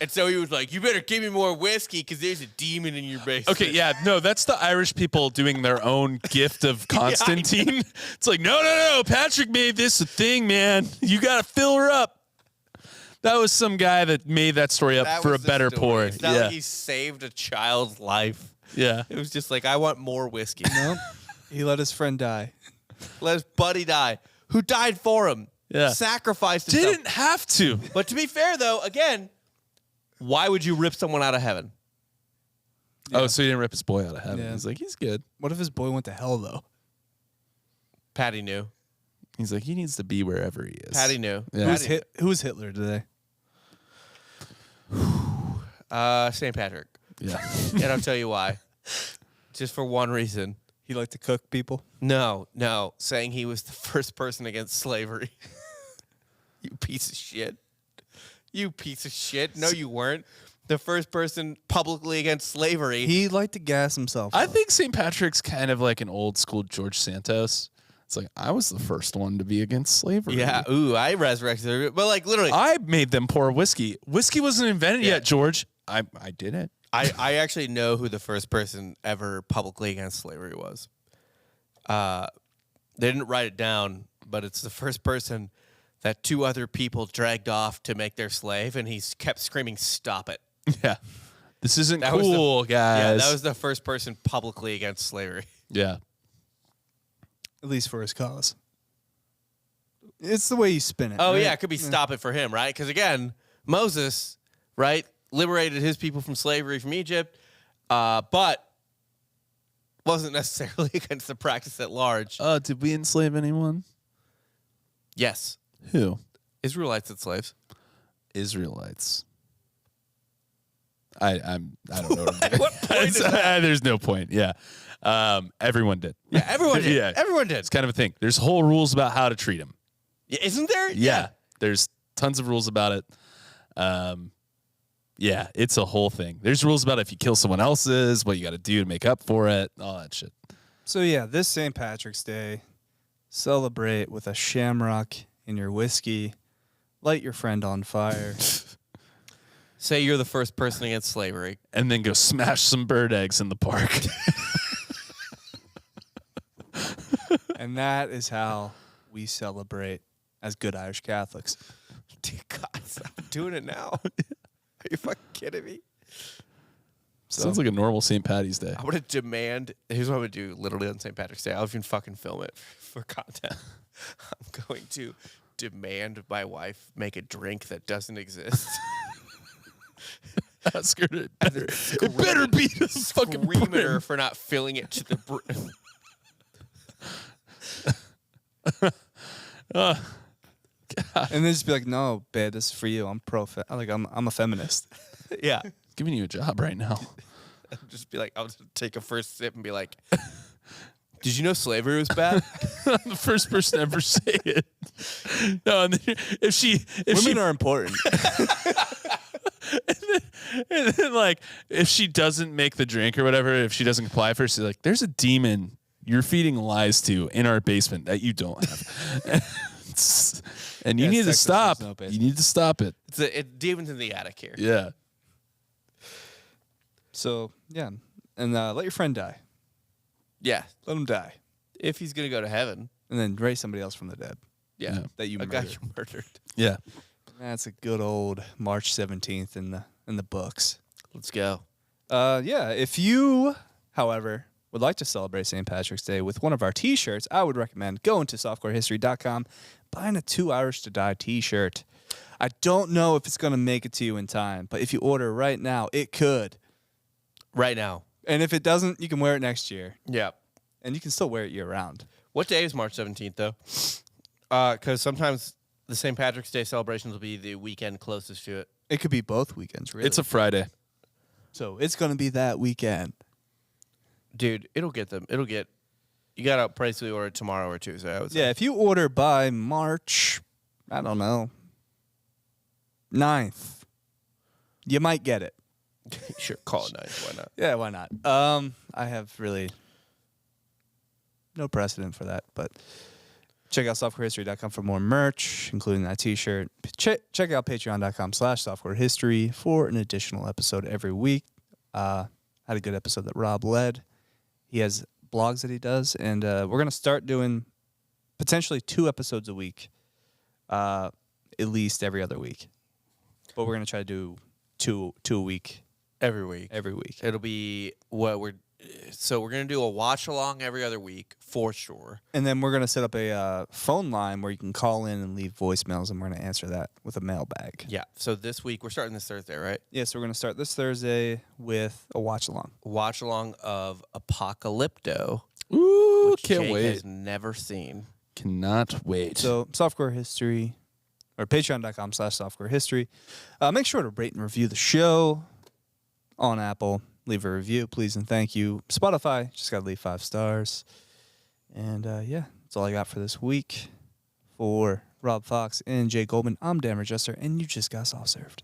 And so he was like, you better give me more whiskey because there's a demon in your basement. Okay, yeah, no, that's the Irish people doing their own gift of Constantine. It's like, no, Patrick made this a thing, man. You got to fill her up. That was some guy that made that story up That for a was the better story. pour. It's not Yeah, like he saved a child's life. yeah. It was just like, I want more whiskey. no, he let his friend die. Let his buddy die. Who died for him? Yeah. Sacrificed himself. Didn't have to. But to be fair, though, again, why would you rip someone out of heaven? Oh, so he didn't rip his boy out of heaven. Yeah. He's like, he's good. What if his boy went to hell, though? Patty knew. He's like, he needs to be wherever he is. Patty knew. Yeah. Who's Hitler today? St. Patrick. Yeah. And I'll tell you why. Just for one reason. He liked to cook people. No. Saying he was the first person against slavery. You piece of shit. You piece of shit. No, you weren't. The first person publicly against slavery. He liked to gas himself. I up. think St. Patrick's kind of like an old school George Santos. It's like, I was the first one to be against slavery. Yeah. Ooh, I resurrected her. But like literally. I made them pour whiskey. Whiskey wasn't invented yet, George. I did it. I actually know who the first person ever publicly against slavery was. They didn't write it down, but it's the first person that two other people dragged off to make their slave, and he kept screaming, "Stop it!" Yeah. This isn't That was the- cool, guys. Yeah, that was the first person publicly against slavery. Yeah. At least for his cause. It's the way you spin it. Oh right? yeah, it could be "Stop it" for him, right? Because again, Moses, right, liberated his people from slavery from Egypt, but wasn't necessarily against the practice at large. Did we enslave anyone? Yes, Who? Israelites as slaves. Israelites. I don't know. What I'm doing. What point is that? There's no point. Yeah. Everyone did. Yeah, everyone did. Yeah. Everyone did. It's kind of a thing. There's whole rules about how to treat them. Yeah, isn't there? Yeah. There's tons of rules about it. Yeah, it's a whole thing. There's rules about if you kill someone else's, what you got to do to make up for it, all that shit. So yeah, this St. Patrick's Day, celebrate with a shamrock in your whiskey, light your friend on fire. Say you're the first person against slavery. And then go smash some bird eggs in the park. And that is how we celebrate as good Irish Catholics. Dear God, stop doing it now. Are you fucking kidding me? Sounds like a normal St. Patty's Day. I'm going to demand, here's what I'm going to do literally on St. Patrick's Day. I'll even fucking film it for content. I'm going to demand my wife make a drink that doesn't exist. Ask her to, it better be the fucking Scream at her brim. for not filling it to the brim. And then just be like, no, babe, this is for you. I'm I'm a feminist. Yeah. Giving you a job right now. Just be like, I'll just take a first sip and be like, did you know slavery was bad? I'm the first person to ever say it. No, and then if Women are important. and then like if she doesn't make the drink or whatever, if she doesn't comply first, she's like, "There's a demon you're feeding lies to in our basement that you don't have." And you Yeah, need to sexist, stop. there's no basement. You need to stop it. Demons in the attic here. Yeah. So, yeah. And let your friend die. Yeah. Let him die. If he's going to go to heaven. And then raise somebody else from the dead. Yeah. That you A guy murdered. you murdered. Yeah. That's a good old March 17th in the books. Let's go. Yeah, if you, however, would like to celebrate St. Patrick's Day with one of our T-shirts, I would recommend going to softcorehistory.com, buying a 2 Hours to Die T-shirt. I don't know if it's going to make it to you in time, but if you order right now, it could. Right now. And if it doesn't, you can wear it next year. Yeah. And you can still wear it year-round. What day is March 17th, though? Because sometimes the St. Patrick's Day celebrations will be the weekend closest to it. It could be both weekends, really. It's a Friday. So it's going to be that weekend. Dude, it'll get them. It'll get... You got to basically order it tomorrow or Tuesday, I would say. Yeah, if you order by March, I don't know, 9th, you might get it. Sure, call it nice. Why not? Yeah, why not? I have really no precedent for that, but check out softcorehistory.com for more merch, including that T-shirt. Check out patreon.com/softcorehistory for an additional episode every week. Had a good episode that Rob led. He has blogs that he does, and we're going to start doing potentially 2 episodes a week, at least every other week. But we're going to try to do two a week. Every week. Every week. It'll be what we're... So we're going to do a watch-along every other week, for sure. And then we're going to set up a phone line where you can call in and leave voicemails, and we're going to answer that with a mailbag. Yeah. So this week, we're starting this Thursday, right? Yeah, so we're going to start this Thursday with a watch-along. Watch-along of Apocalypto, Ooh, which can't Jake wait. has never seen. Cannot wait. So Softcore History, or patreon.com/softcorehistory. Make sure to rate and review the show on Apple. Leave a review, please, and thank you. Spotify, just got to leave 5 stars. And, yeah, that's all I got for this week. For Rob Fox and Jay Goldman, I'm Dan Regester, and you just got soft-served.